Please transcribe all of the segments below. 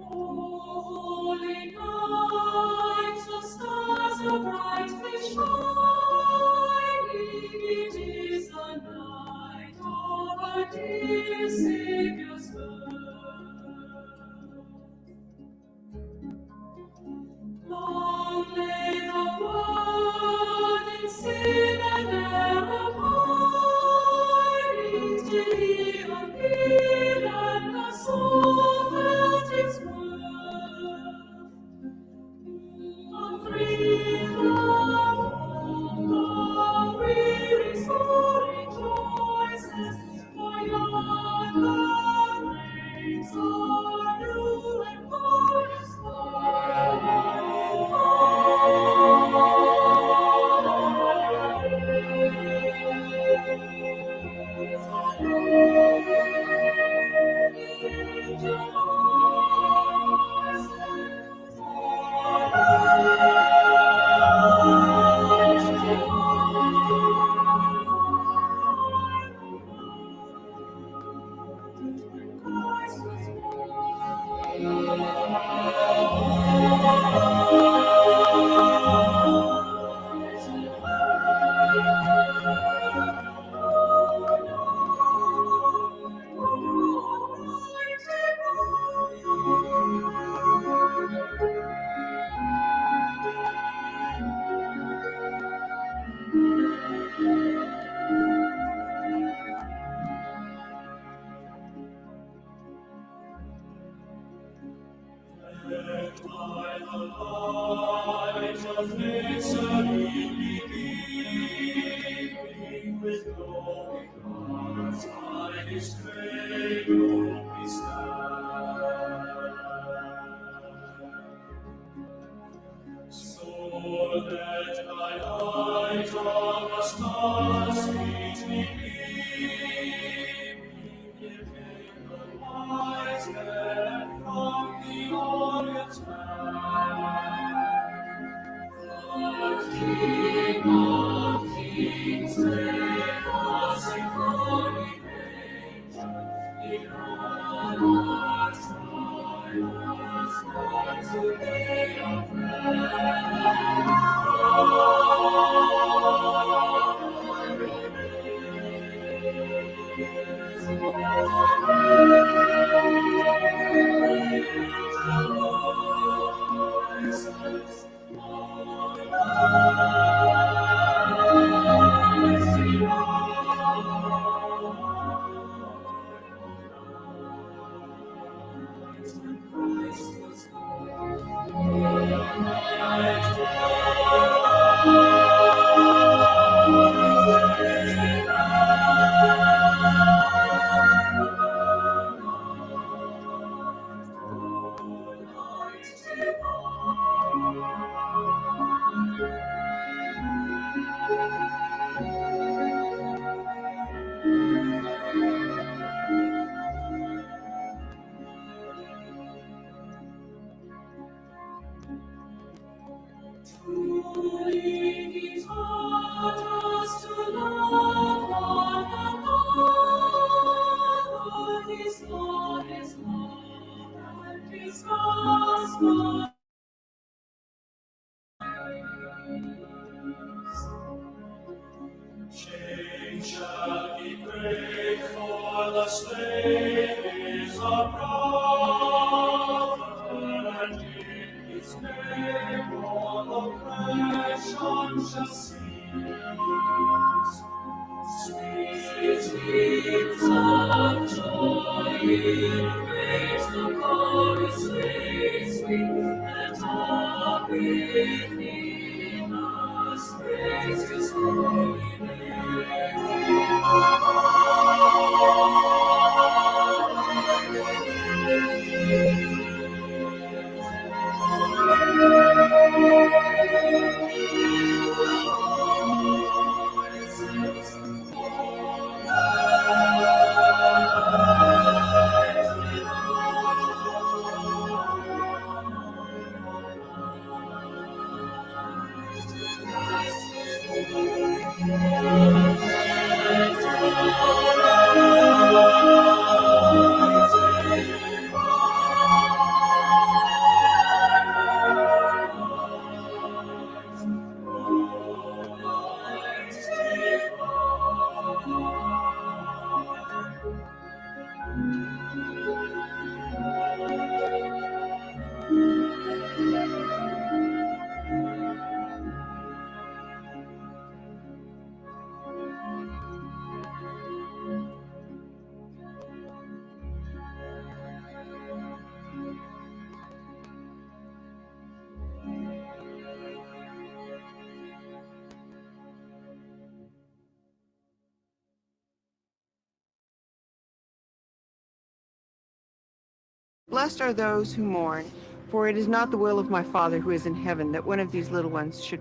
Holy night, the stars are brightly shining. It is the night of our dear Saviour's birth. Long lay the world in sin and error pining, till He appeared and the soul felt its worth. A thrill of hope, the weary soul rejoices, for yonder breaks our new and glorious Led by the light of victory beaming, with glowing hearts by His cradle we stand. So let thy light of a star sweetly gleaming, give him the wise men from the Orient land. The King of Kings, take us in glory, in honor, triumphs, born to be our Truly He taught us to love one another. His law is love, and His gospel chains shall He break, for the slave is a brother, and in His name all oppression shall cease. Sweet hymns of joy in praise the chorus sweet, sweet, and all within us praise His holy Blessed are those who mourn, for it is not the will of my Father who is in heaven that one of these little ones should.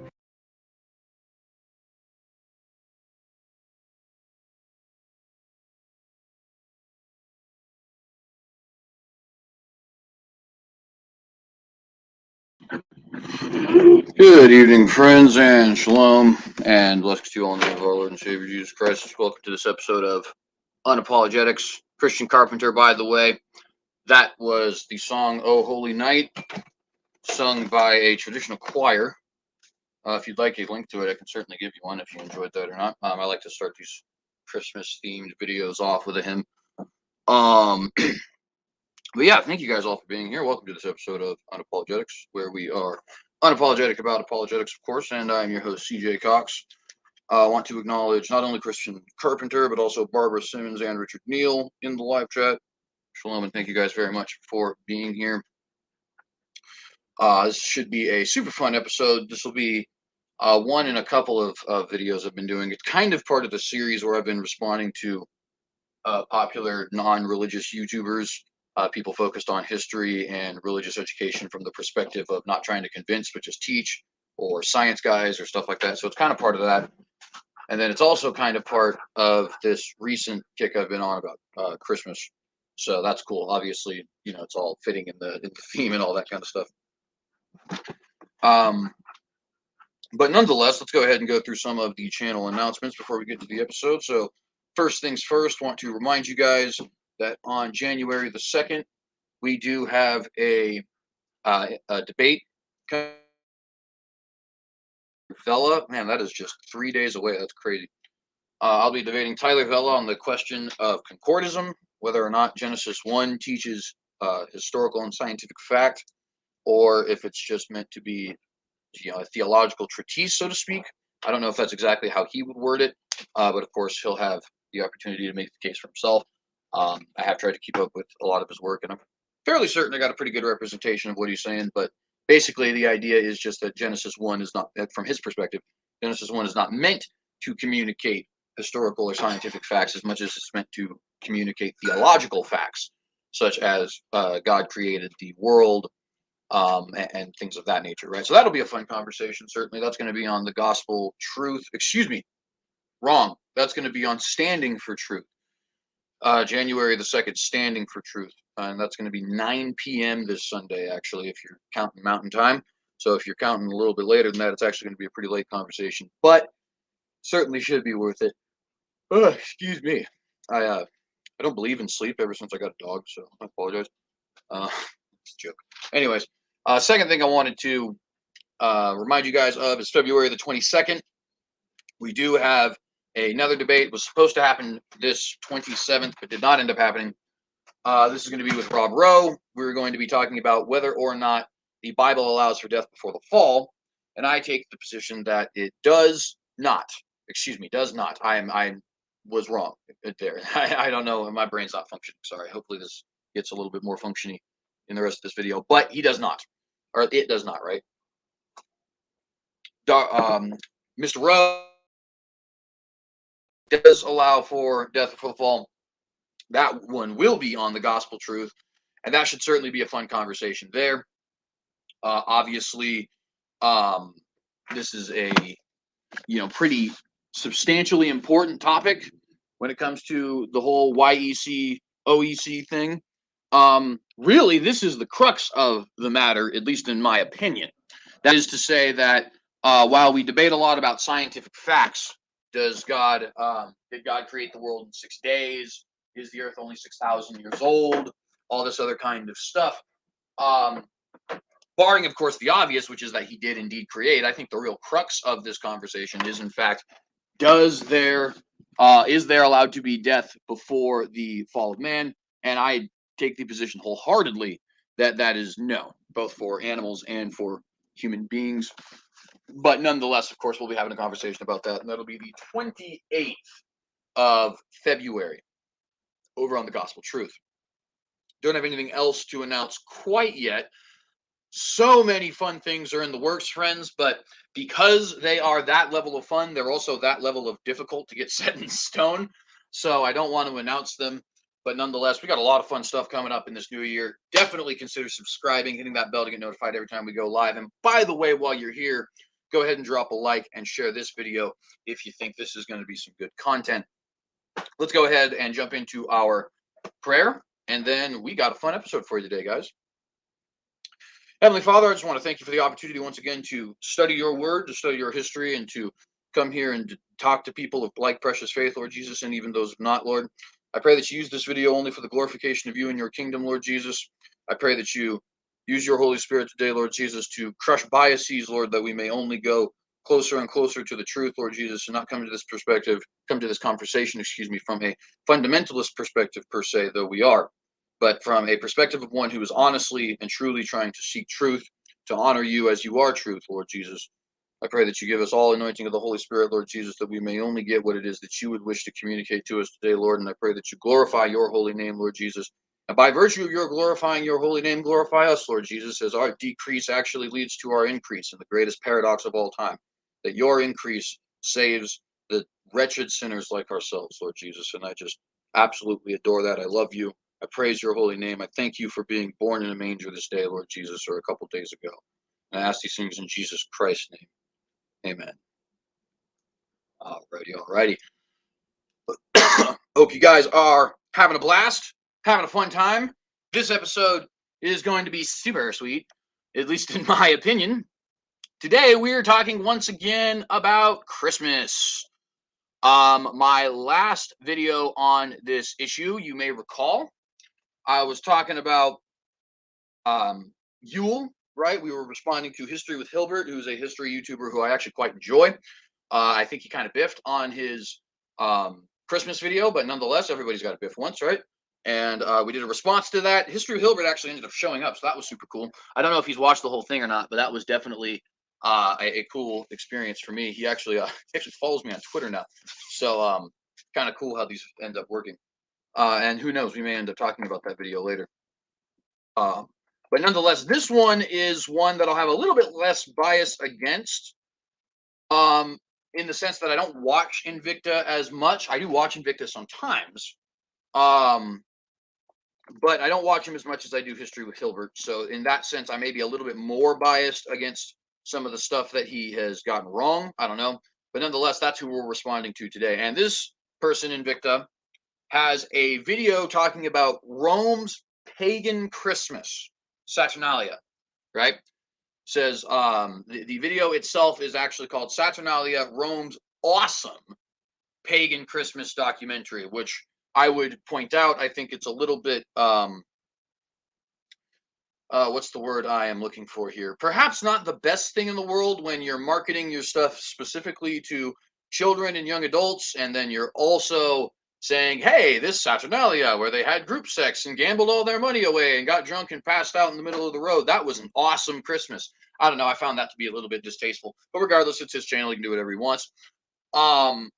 Good evening, friends, and shalom, and blessings to you all in the name of our Lord and Savior Jesus Christ. Welcome to this episode of Un-Apologetics. Christian Carpenter, by the way. That was the song "Oh Holy Night," sung by a traditional choir. If you'd like a link to it, I can certainly give you one if you enjoyed that or not. I like to start these Christmas-themed videos off with a hymn. But yeah, thank you guys all for being here. Welcome to this episode of Un-Apologetics, where we are unapologetic about apologetics, of course, and I'm your host, CJ Cox. I want to acknowledge not only Christian Carpenter, but also Barbara Simmons and Richard Neal in the live chat. Shalom, and thank you guys very much for being here. This should be a super fun episode. This will be one in a couple of videos I've been doing. It's kind of part of the series where I've been responding to popular non-religious YouTubers, people focused on history and religious education from the perspective of not trying to convince, but just teach, or science guys or stuff like that. So it's kind of part of that. And then it's also kind of part of this recent kick I've been on about Christmas. So that's cool. Obviously, you know, it's all fitting in the theme and all that kind of stuff. But nonetheless, let's go ahead and go through some of the channel announcements before we get to the episode. So first things first, want to remind you guys that on January the 2nd, we do have a debate. Vela, man, that is just 3 days away. That's crazy. I'll be debating Tyler Vela on the question of concordism, whether or not Genesis 1 teaches historical and scientific fact, or if it's just meant to be, you know, a theological treatise, so to speak. I don't know if that's exactly how he would word it, but of course he'll have the opportunity to make the case for himself. I have tried to keep up with a lot of his work, and I'm fairly certain I got a pretty good representation of what he's saying. But basically, the idea is just that Genesis 1 is not, from his perspective, Genesis 1 is not meant to communicate historical or scientific facts as much as it's meant to communicate theological facts, such as God created the world, and things of that nature, right? So that'll be a fun conversation. Certainly, that's going to be on the gospel truth. Excuse me, wrong. That's going to be on standing for truth. January the 2nd, standing for truth, and that's going to be 9 p.m. this Sunday. Actually, if you're counting Mountain Time. So if you're counting a little bit later than that, it's actually going to be a pretty late conversation, but certainly should be worth it. Excuse me. I don't believe in sleep ever since I got a dog, so I apologize. It's a joke. Anyways, second thing I wanted to remind you guys of is February the 22nd. We do have another debate. It was supposed to happen this 27th, but did not end up happening. This is going to be with Rob Rowe. We're going to be talking about whether or not the Bible allows for death before the fall, and I take the position that it does not. Excuse me, does not. I was wrong there. I don't know. My brain's not functioning. Sorry. Hopefully this gets a little bit more functioning in the rest of this video, but he does not, or it does not, right? Mr. Rowe does allow for death before the fall. That one will be on the gospel truth, and that should certainly be a fun conversation there. Obviously, this is a pretty substantially important topic when it comes to the whole YEC OEC thing. Really, this is the crux of the matter, at least in my opinion. That is to say that while we debate a lot about scientific facts, did God create the world in 6 days? Is the earth only 6,000 years old? All this other kind of stuff. Barring, of course, the obvious, which is that he did indeed create. I think the real crux of this conversation is, in fact, is there allowed to be death before the fall of man? And I take the position wholeheartedly that that is no, both for animals and for human beings. But nonetheless, of course, we'll be having a conversation about that, and that'll be the 28th of February over on the Gospel Truth. Don't have anything else to announce quite yet. So many fun things are in the works, friends, but because they are that level of fun, they're also that level of difficult to get set in stone. So I don't want to announce them But nonetheless, we got a lot of fun stuff coming up in this new year. Definitely consider subscribing, hitting that bell to get notified every time we go live. And by the way, while you're here, go ahead and drop a like and share this video if you think this is going to be some good content. Let's go ahead and jump into our prayer, and then we got a fun episode for you today, guys. Heavenly Father, I just want to thank you for the opportunity once again to study your word, to study your history, and to come here and to talk to people of like precious faith, Lord Jesus, and even those not, Lord. I pray that you use this video only for the glorification of you and your kingdom, Lord Jesus. I pray that you use your Holy Spirit today, Lord Jesus, to crush biases, Lord, that we may only go closer and closer to the truth, Lord Jesus, and not come to this conversation, from a fundamentalist perspective per se, though we are, but from a perspective of one who is honestly and truly trying to seek truth, to honor you as you are truth, Lord Jesus. I pray that you give us all anointing of the Holy Spirit, Lord Jesus, that we may only get what it is that you would wish to communicate to us today, Lord. And I pray that you glorify your holy name, Lord Jesus. And by virtue of your glorifying your holy name, glorify us, Lord Jesus, as our decrease actually leads to our increase, in the greatest paradox of all time, that your increase saves the wretched sinners like ourselves, Lord Jesus. And I just absolutely adore that. I love you. I praise your holy name. I thank you for being born in a manger this day, Lord Jesus, or a couple days ago. And I ask these things in Jesus Christ's name. Amen. Alrighty. Hope you guys are having a blast, having a fun time. This episode is going to be super sweet, at least in my opinion. Today we are talking once again about Christmas. My last video on this issue, you may recall, I was talking about Yule, right? We were responding to History with Hilbert, who's a history YouTuber who I actually quite enjoy. I think he kind of biffed on his Christmas video, but nonetheless, everybody's got to biff once, right? And we did a response to that. History of Hilbert actually ended up showing up, so that was super cool. I don't know if he's watched the whole thing or not, but that was definitely a cool experience for me. He actually follows me on Twitter now, so kind of cool how these end up working. And who knows, we may end up talking about that video later. But nonetheless, this one is one that I'll have a little bit less bias against. In the sense that I don't watch Invicta as much. I do watch Invicta sometimes. But I don't watch him as much as I do History with Hilbert. So in that sense, I may be a little bit more biased against some of the stuff that he has gotten wrong. I don't know. But nonetheless, that's who we're responding to today. And this person, Invicta, has a video talking about Rome's pagan Christmas, Saturnalia, right? Says the video itself is actually called Saturnalia, Rome's awesome pagan Christmas documentary, which I would point out, I think it's a little bit what's the word I am looking for here? Perhaps not the best thing in the world when you're marketing your stuff specifically to children and young adults, and then you're also saying, hey, this Saturnalia, where they had group sex and gambled all their money away and got drunk and passed out in the middle of the road. That was an awesome Christmas. I don't know. I found that to be a little bit distasteful. But regardless, it's his channel. He can do whatever he wants. The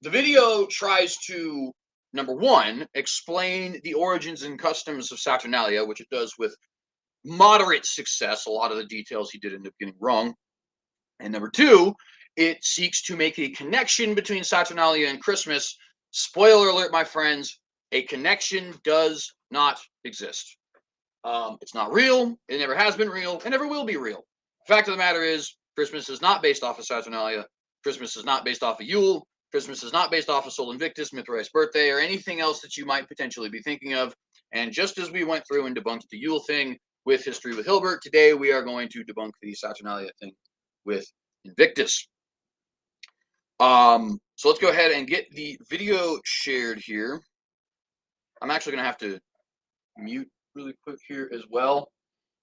video tries to, number one, explain the origins and customs of Saturnalia, which it does with moderate success. A lot of the details he did end up getting wrong. And number two, it seeks to make a connection between Saturnalia and Christmas. Spoiler alert, my friends, a connection does not exist. It's not real. It never has been real. It never will be real. The fact of the matter is, Christmas is not based off of Saturnalia. Christmas is not based off of Yule. Christmas is not based off of Sol Invictus, Mithraeus' birthday, or anything else that you might potentially be thinking of. And just as we went through and debunked the Yule thing with History with Hilbert, today we are going to debunk the Saturnalia thing with Invictus. So let's go ahead and get the video shared here. I'm actually going to have to mute really quick here as well,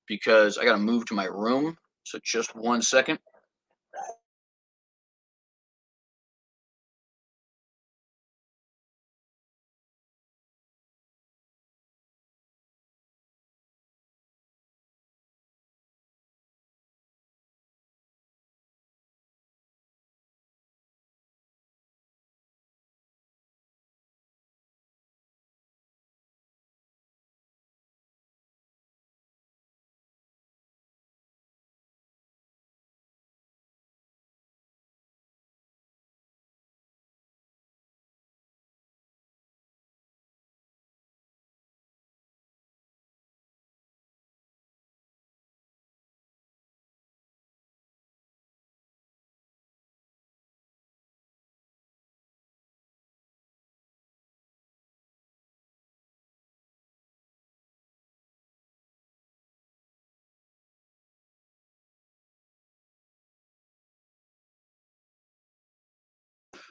because I got to move to my room. So just 1 second.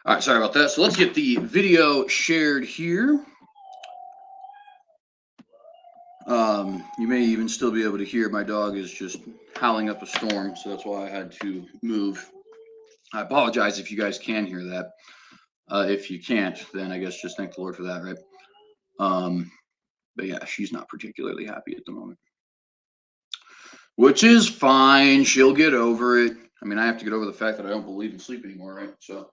All right, sorry about that. So let's get the video shared here. You may even still be able to hear my dog is just howling up a storm, so that's why I had to move. I apologize if you guys can hear that. If you can't, then I guess just thank the Lord for that, right? But yeah, she's not particularly happy at the moment, which is fine. She'll get over it. I mean, I have to get over the fact that I don't believe in sleep anymore, right? So,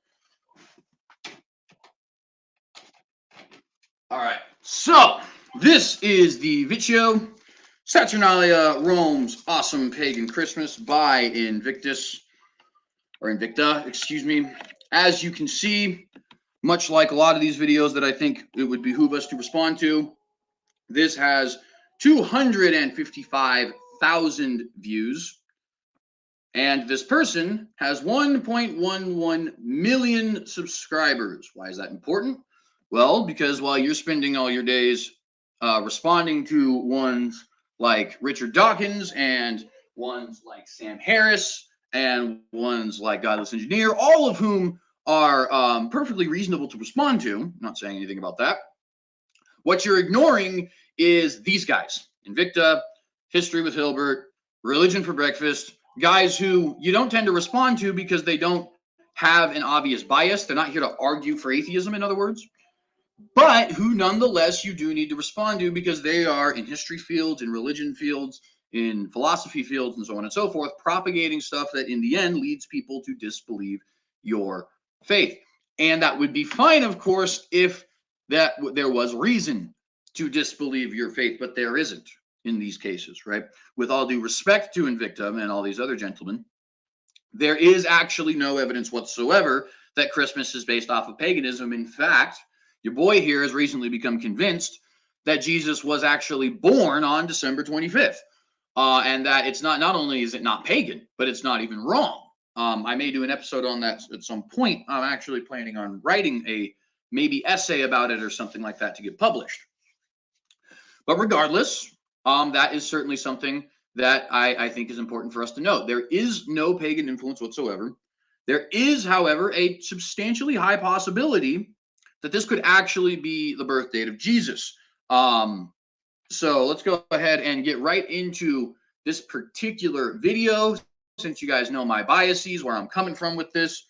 all right. So this is the Vicio Saturnalia, Rome's Awesome Pagan Christmas by Invicta, excuse me. As you can see, much like a lot of these videos that I think it would behoove us to respond to, this has 255,000 views. And this person has 1.11 million subscribers. Why is that important? Well, because while you're spending all your days responding to ones like Richard Dawkins and ones like Sam Harris and ones like Godless Engineer, all of whom are perfectly reasonable to respond to, I'm not saying anything about that. What you're ignoring is these guys: Invicta, History with Hilbert, Religion for Breakfast, guys who you don't tend to respond to because they don't have an obvious bias. They're not here to argue for atheism, in other words, but who nonetheless you do need to respond to because they are in history fields, in religion fields, in philosophy fields, and so on and so forth, propagating stuff that in the end leads people to disbelieve your faith. And that would be fine, of course, if that there was reason to disbelieve your faith, but there isn't in these cases, right? With all due respect to Invicta and all these other gentlemen, there is actually no evidence whatsoever that Christmas is based off of paganism. In fact, your boy here has recently become convinced that Jesus was actually born on December 25th. And that it's not only is it not pagan, but it's not even wrong. I may do an episode on that at some point. I'm actually planning on writing a maybe essay about it or something like that to get published. But regardless, that is certainly something that I think is important for us to note. There is no pagan influence whatsoever. There is, however, a substantially high possibility that this could actually be the birth date of Jesus. So let's go ahead and get right into this particular video, since you guys know my biases, where I'm coming from with this.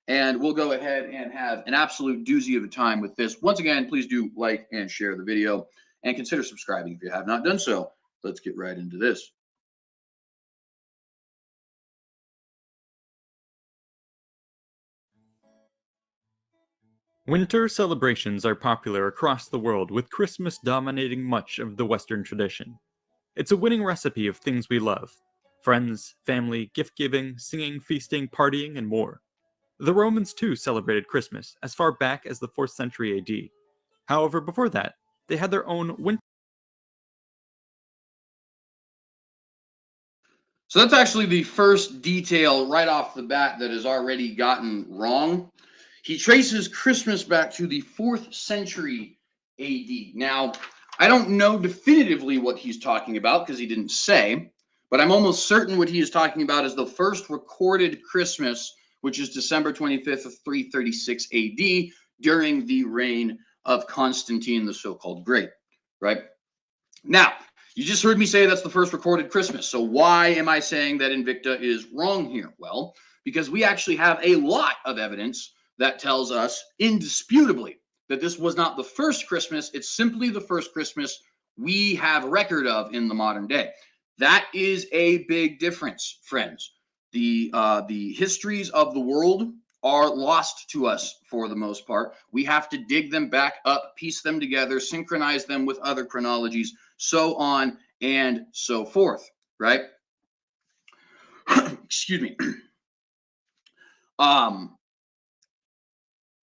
And we'll go ahead and have an absolute doozy of a time with this. Once again, please do like and share the video and consider subscribing if you have not done so. Let's get right into this. Winter celebrations are popular across the world, with Christmas dominating much of the Western tradition. It's a winning recipe of things we love: friends, family, gift-giving, singing, feasting, partying, and more. The Romans too celebrated Christmas as far back as the 4th century AD. However, before that, they had their own winter. So that's actually the first detail right off the bat that has already gotten wrong. He traces Christmas back to the 4th century AD. Now, I don't know definitively what he's talking about because he didn't say, but I'm almost certain what he is talking about is the first recorded Christmas, which is December 25th of 336 AD, during the reign of Constantine the so-called Great, right? Now, you just heard me say that's the first recorded Christmas. So why am I saying that Invicta is wrong here? Well, because we actually have a lot of evidence that tells us indisputably that this was not the first Christmas. It's simply the first Christmas we have record of in the modern day. That is a big difference, friends. The histories of the world are lost to us for the most part. We have to dig them back up, piece them together, synchronize them with other chronologies, so on and so forth, right? Excuse me.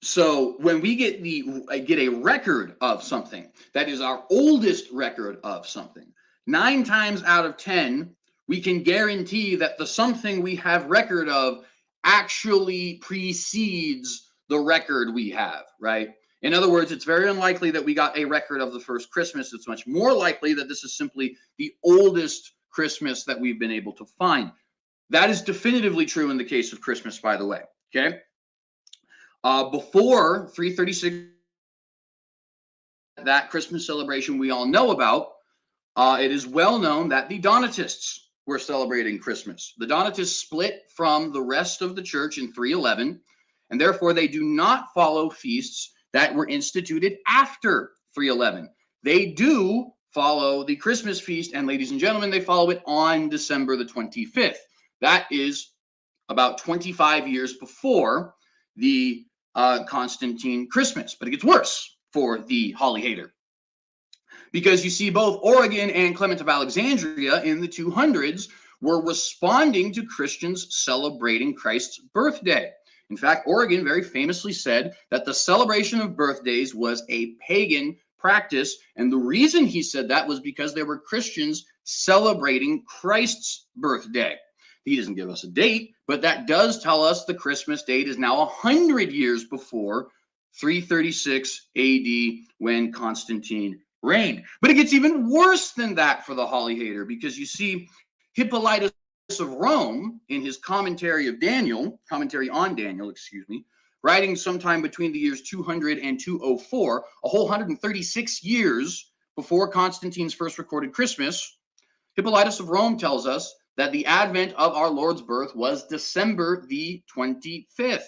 So when we get a record of something that is our oldest record of something, 9 times out of 10, we can guarantee that the something we have record of actually precedes the record we have, right? In other words, it's very unlikely that we got a record of the first Christmas. It's much more likely that this is simply the oldest Christmas that we've been able to find. That is definitively true in the case of Christmas, by the way, okay? Before 336, that Christmas celebration we all know about, it is well known that the Donatists were celebrating Christmas. The Donatists split from the rest of the church in 311, and therefore they do not follow feasts that were instituted after 311. They do follow the Christmas feast, and ladies and gentlemen, they follow it on December the 25th. That is about 25 years before the Constantine Christmas, but it gets worse for the holly hater. Because you see, both Origen and Clement of Alexandria in the 200s were responding to Christians celebrating Christ's birthday. In fact, Origen very famously said that the celebration of birthdays was a pagan practice. And the reason he said that was because there were Christians celebrating Christ's birthday. He doesn't give us a date, but that does tell us the Christmas date is now 100 years before 336 AD when Constantine reigned. But it gets even worse than that for the holly hater, because you see, Hippolytus of Rome, in his commentary on Daniel, writing sometime between the years 200 and 204, a whole 136 years before Constantine's first recorded Christmas, Hippolytus of Rome tells us that the advent of our Lord's birth was December the 25th.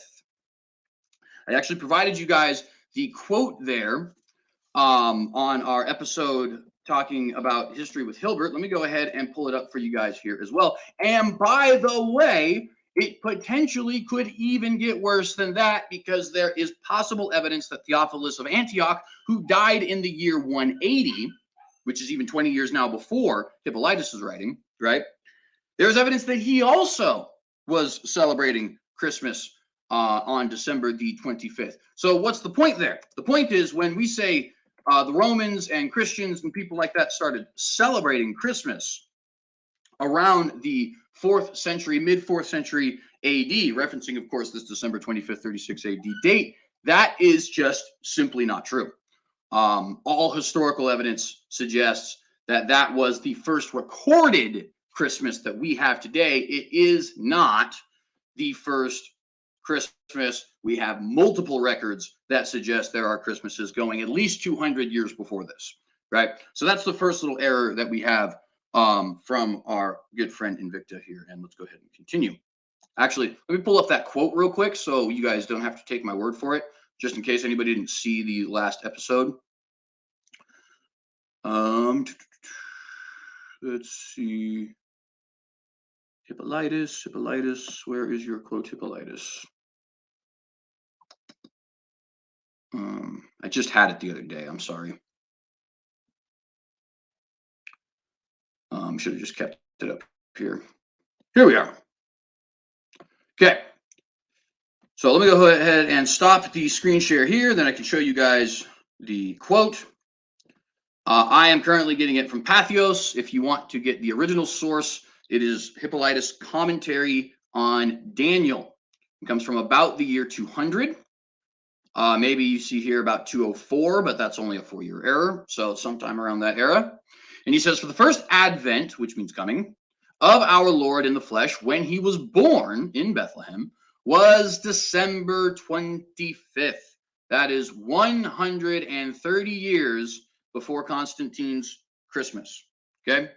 I actually provided you guys the quote there on our episode talking about history with Hilbert. Let me go ahead and pull it up for you guys here as well. And by the way, it potentially could even get worse than that, because there is possible evidence that Theophilus of Antioch, who died in the year 180, which is even 20 years now before Hippolytus' writing, right? There's evidence that he also was celebrating Christmas on December the 25th. So what's the point there? The point is, when we say the Romans and Christians and people like that started celebrating Christmas around the 4th century, mid-4th century AD, referencing, of course, this December 25th, 36 AD date, that is just simply not true. All historical evidence suggests that that was the first recorded Christmas that we have today. It is not the first Christmas. We have multiple records that suggest there are Christmases going at least 200 years before this, right? So that's the first little error that we have from our good friend Invicta here. And let's go ahead and continue. Actually, let me pull up that quote real quick so you guys don't have to take my word for it, just in case anybody didn't see the last episode. Let's see. Hippolytus, where is your quote, Hippolytus? I just had it the other day. I'm sorry. Should have just kept it up here. Here we are. Okay. So let me go ahead and stop the screen share here. Then I can show you guys the quote. I am currently getting it from Patheos. If you want to get the original source, it is Hippolytus' commentary on Daniel. It comes from about the year 200. Maybe you see here about 204, but that's only a 4-year error. So sometime around that era. And he says, for the first advent, which means coming, of our Lord in the flesh, when he was born in Bethlehem, was December 25th. That is 130 years before Constantine's Christmas. Okay?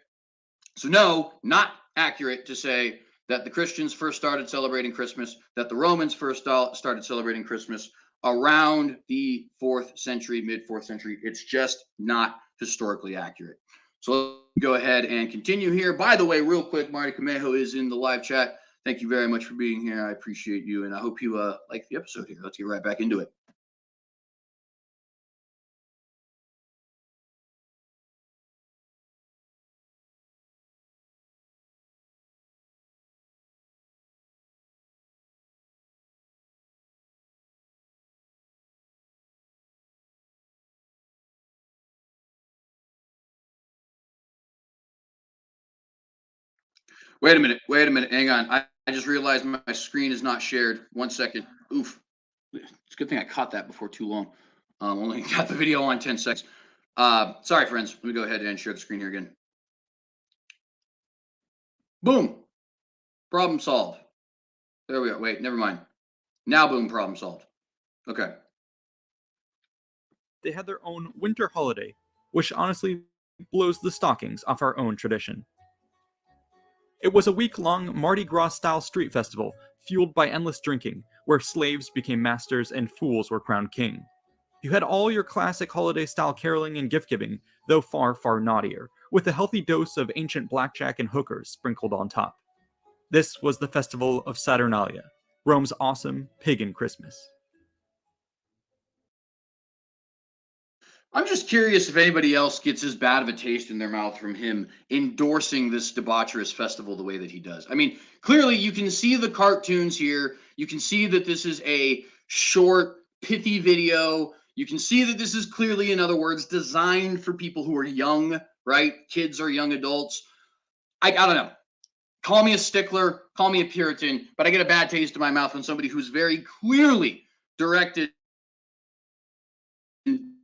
So no, not accurate to say that the Christians first started celebrating Christmas, that the Romans first started celebrating Christmas around the 4th century, mid-4th century. It's just not historically accurate. So let's go ahead and continue here. By the way, real quick, Marty Camejo is in the live chat. Thank you very much for being here. I appreciate you, and I hope you like the episode here. Let's get right back into it. Wait a minute. Hang on. I just realized my screen is not shared. 1 second. Oof. It's a good thing I caught that before too long. Only got the video on 10 seconds. Sorry, friends. Let me go ahead and share the screen here again. Boom. Problem solved. There we are. Wait, never mind. Now, boom, problem solved. Okay. They had their own winter holiday, which honestly blows the stockings off our own tradition. It was a week-long Mardi Gras-style street festival, fueled by endless drinking, where slaves became masters and fools were crowned king. You had all your classic holiday-style caroling and gift-giving, though far, far naughtier, with a healthy dose of ancient blackjack and hookers sprinkled on top. This was the festival of Saturnalia, Rome's awesome pagan Christmas. I'm just curious if anybody else gets as bad of a taste in their mouth from him endorsing this debaucherous festival the way that he does. I mean, clearly you can see the cartoons here. You can see that this is a short, pithy video. You can see that this is clearly, in other words, designed for people who are young, right? Kids or young adults. I don't know. Call me a stickler, call me a Puritan, but I get a bad taste in my mouth when somebody who's very clearly directed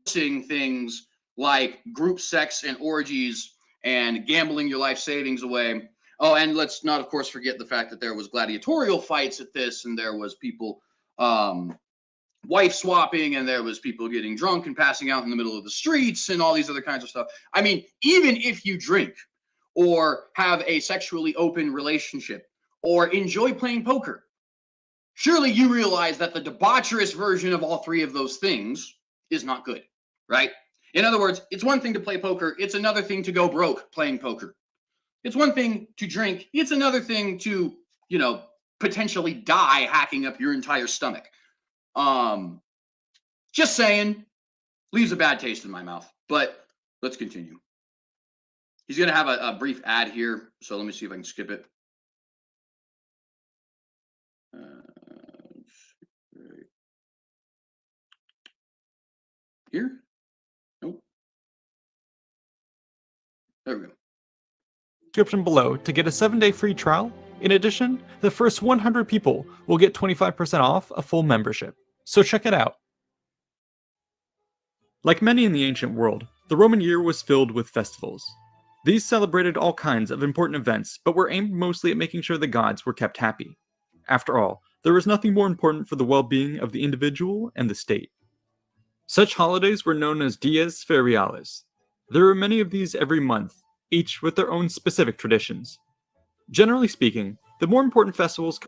things like group sex and orgies and gambling your life savings away. Oh, and let's not, of course, forget the fact that there was gladiatorial fights at this, and there was people wife swapping, and there was people getting drunk and passing out in the middle of the streets and all these other kinds of stuff. I mean, even if you drink or have a sexually open relationship or enjoy playing poker, surely you realize that the debaucherous version of all three of those things is not good, right? In other words, it's one thing to play poker. It's another thing to go broke playing poker. It's one thing to drink. It's another thing to, potentially die hacking up your entire stomach. Just saying, leaves a bad taste in my mouth, but let's continue. He's going to have a brief ad here, so let me see if I can skip it. Here? Nope. There we go. Description below to get a 7-day free trial. In addition, the first 100 people will get 25% off a full membership. So check it out. Like many in the ancient world, the Roman year was filled with festivals. These celebrated all kinds of important events, but were aimed mostly at making sure the gods were kept happy. After all, there was nothing more important for the well-being of the individual and the state. Such holidays were known as dies feriales. There were many of these every month, each with their own specific traditions. Generally speaking, the more important festivals...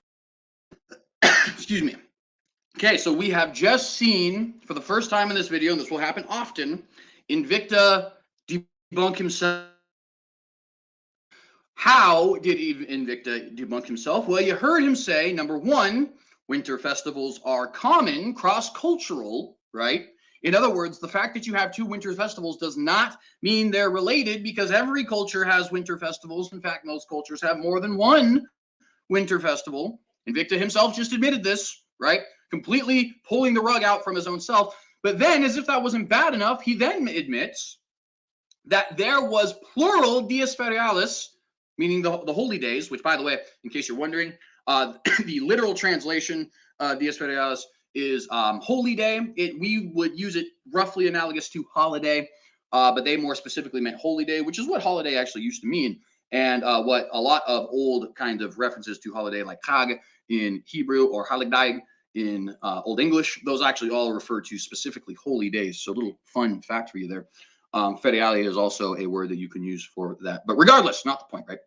Excuse me. Okay, so we have just seen, for the first time in this video, and this will happen often, Invicta debunk himself. How did Invicta debunk himself? Well, you heard him say, number one, winter festivals are common, cross-cultural, right? In other words, the fact that you have two winter festivals does not mean they're related, because every culture has winter festivals. In fact, most cultures have more than one winter festival. Invicta himself just admitted this, right? Completely pulling the rug out from his own self. But then, as if that wasn't bad enough, he then admits that there was plural dies feriales, meaning the holy days, which, by the way, in case you're wondering, the literal translation, dies feriales, is holy day. We would use it roughly analogous to holiday, but they more specifically meant holy day, which is what holiday actually used to mean, and what a lot of old kind of references to holiday, like Chag in Hebrew or Haligdag in Old English, those actually all refer to specifically holy days. So a little fun fact for you there. Feriale is also a word that you can use for that. But regardless, not the point, right?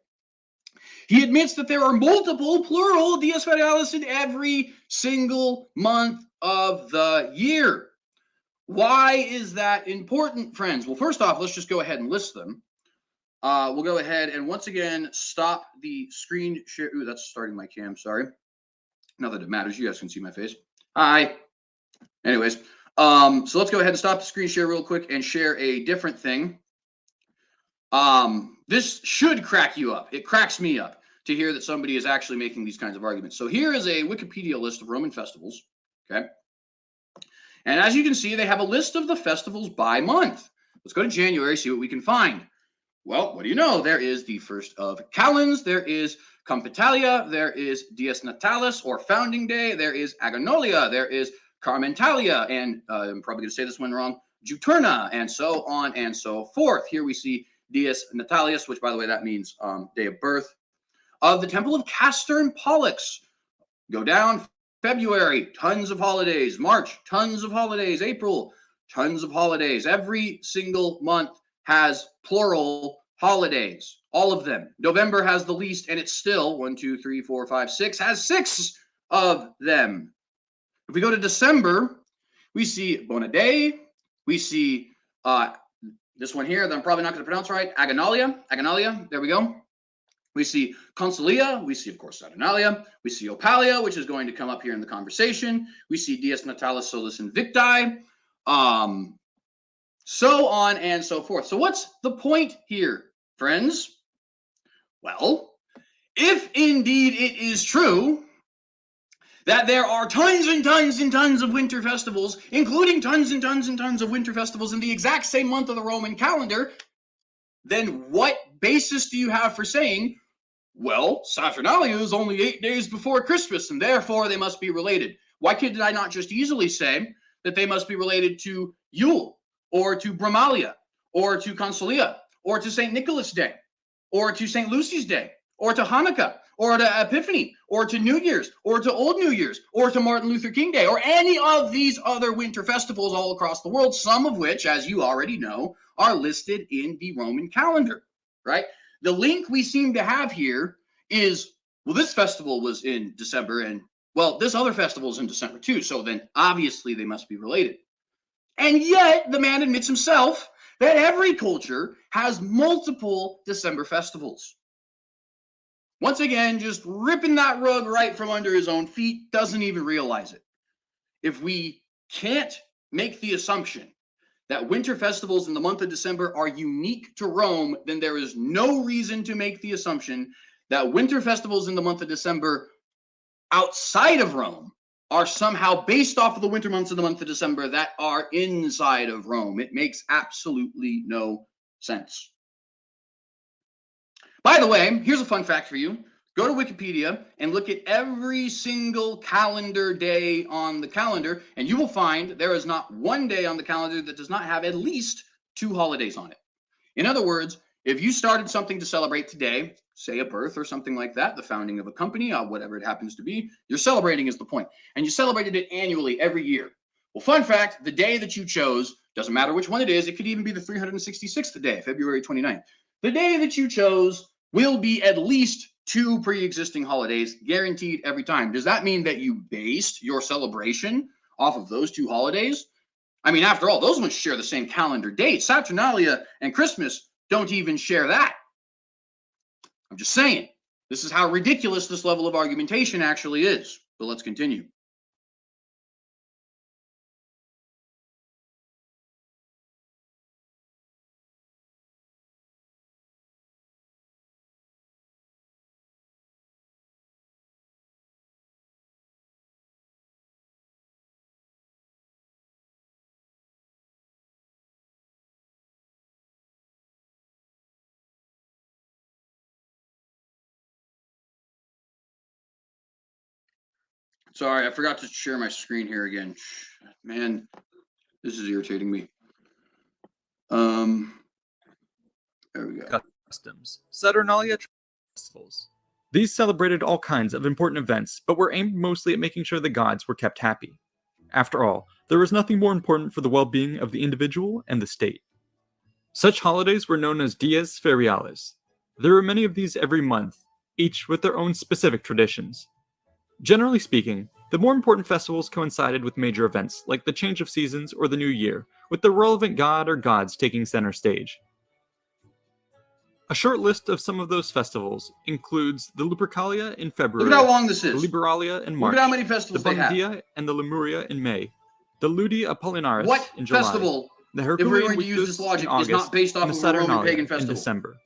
He admits that there are multiple plural dies feriales in every single month of the year. Why is that important, friends? Well, first off, let's just go ahead and list them. We'll go ahead and once again stop the screen share. Ooh, that's starting my cam, sorry. Not that it matters, you guys can see my face. Hi. Anyways, so let's go ahead and stop the screen share real quick and share a different thing. This should crack you up. It cracks me up to hear that somebody is actually making these kinds of arguments. So here is a Wikipedia list of Roman festivals, okay? And as you can see, they have a list of the festivals by month. Let's go to January, see what we can find. Well, what do you know? There is the first of Calends, there is Compitalia, there is Dies Natalis, or Founding Day, there is Aganolia, there is Carmentalia, and I'm probably going to say this one wrong, Juturna, and so on and so forth. Here we see Dies Natalis, which, by the way, that means day of birth. The Temple of Castor and Pollux. Go down, February, tons of holidays. March, tons of holidays. April, tons of holidays. Every single month has plural holidays, all of them. November has the least, and it's still 1, 2, 3, 4, 5, 6, has 6 of them. If we go to December, we see Bonaday, we see this one here that I'm probably not going to pronounce right, Aganalia, there we go. We see Consolia, we see, of course, Saturnalia, we see Opalia, which is going to come up here in the conversation. We see Dies Natalis Solis Invicti, so on and so forth. So what's the point here, friends? Well, if indeed it is true that there are tons and tons and tons of winter festivals, including tons and tons and tons of winter festivals in the exact same month of the Roman calendar, then what basis do you have for saying, well, Saturnalia is only 8 days before Christmas, and therefore they must be related? Why could I not just easily say that they must be related to Yule, or to Brahmalia, or to Consolia, or to St. Nicholas Day, or to St. Lucy's Day, or to Hanukkah, or to Epiphany, or to New Year's, or to Old New Year's, or to Martin Luther King Day, or any of these other winter festivals all across the world, some of which, as you already know, are listed in the Roman calendar, right? The link we seem to have here is, well, this festival was in December, and, well, this other festival is in December too, so then obviously they must be related. And yet, the man admits himself that every culture has multiple December festivals. Once again, just ripping that rug right from under his own feet, doesn't even realize it. If we can't make the assumption that winter festivals in the month of December are unique to Rome, then there is no reason to make the assumption that winter festivals in the month of December outside of Rome are somehow based off of the winter months of the month of December that are inside of Rome. It makes absolutely no sense. By the way, here's a fun fact for you. Go to Wikipedia and look at every single calendar day on the calendar, and you will find there is not one day on the calendar that does not have at least 2 holidays on it. In other words, if you started something to celebrate today, say a birth or something like that, the founding of a company, whatever it happens to be, you're celebrating is the point. And you celebrated it annually every year. Well, fun fact, the day that you chose, doesn't matter which one it is, it could even be the 366th day, February 29th. The day that you chose will be at least 2 pre-existing holidays, guaranteed every time. Does that mean that you based your celebration off of those 2 holidays? I mean, after all, those ones share the same calendar date. Saturnalia and Christmas don't even share that. I'm just saying, this is how ridiculous this level of argumentation actually is. But let's continue. Sorry, I forgot to share my screen here again. Man, this is irritating me. There we go. Customs. Saturnalia festivals. These celebrated all kinds of important events, but were aimed mostly at making sure the gods were kept happy. After all, there was nothing more important for the well-being of the individual and the state. Such holidays were known as dies feriales. There were many of these every month, each with their own specific traditions. Generally speaking, the more important festivals coincided with major events like the change of seasons or the new year, with the relevant god or gods taking center stage. A short list of some of those festivals includes the Lupercalia in February, Look at how long this is. the Liberalia in March, Look at how many the festivals they have. Bondia and the Lemuria in May, the Ludi Apollinaris What in July, festival, the if we're Herculean going to use Victus this logic, in is August, not based off and the of a Roman Saturnalia pagan in festival? December.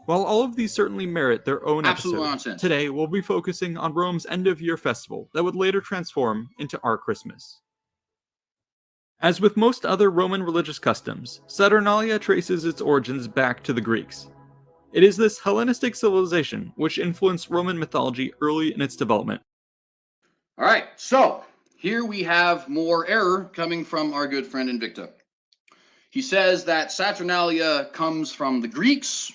While all of these certainly merit their own Absolute episode, nonsense. today we'll be focusing on Rome's end-of-year festival that would later transform into our Christmas. As with most other Roman religious customs, Saturnalia traces its origins back to the Greeks. It is this Hellenistic civilization which influenced Roman mythology early in its development. All right, so here we have more error coming from our good friend Invicta. He says that Saturnalia comes from the Greeks,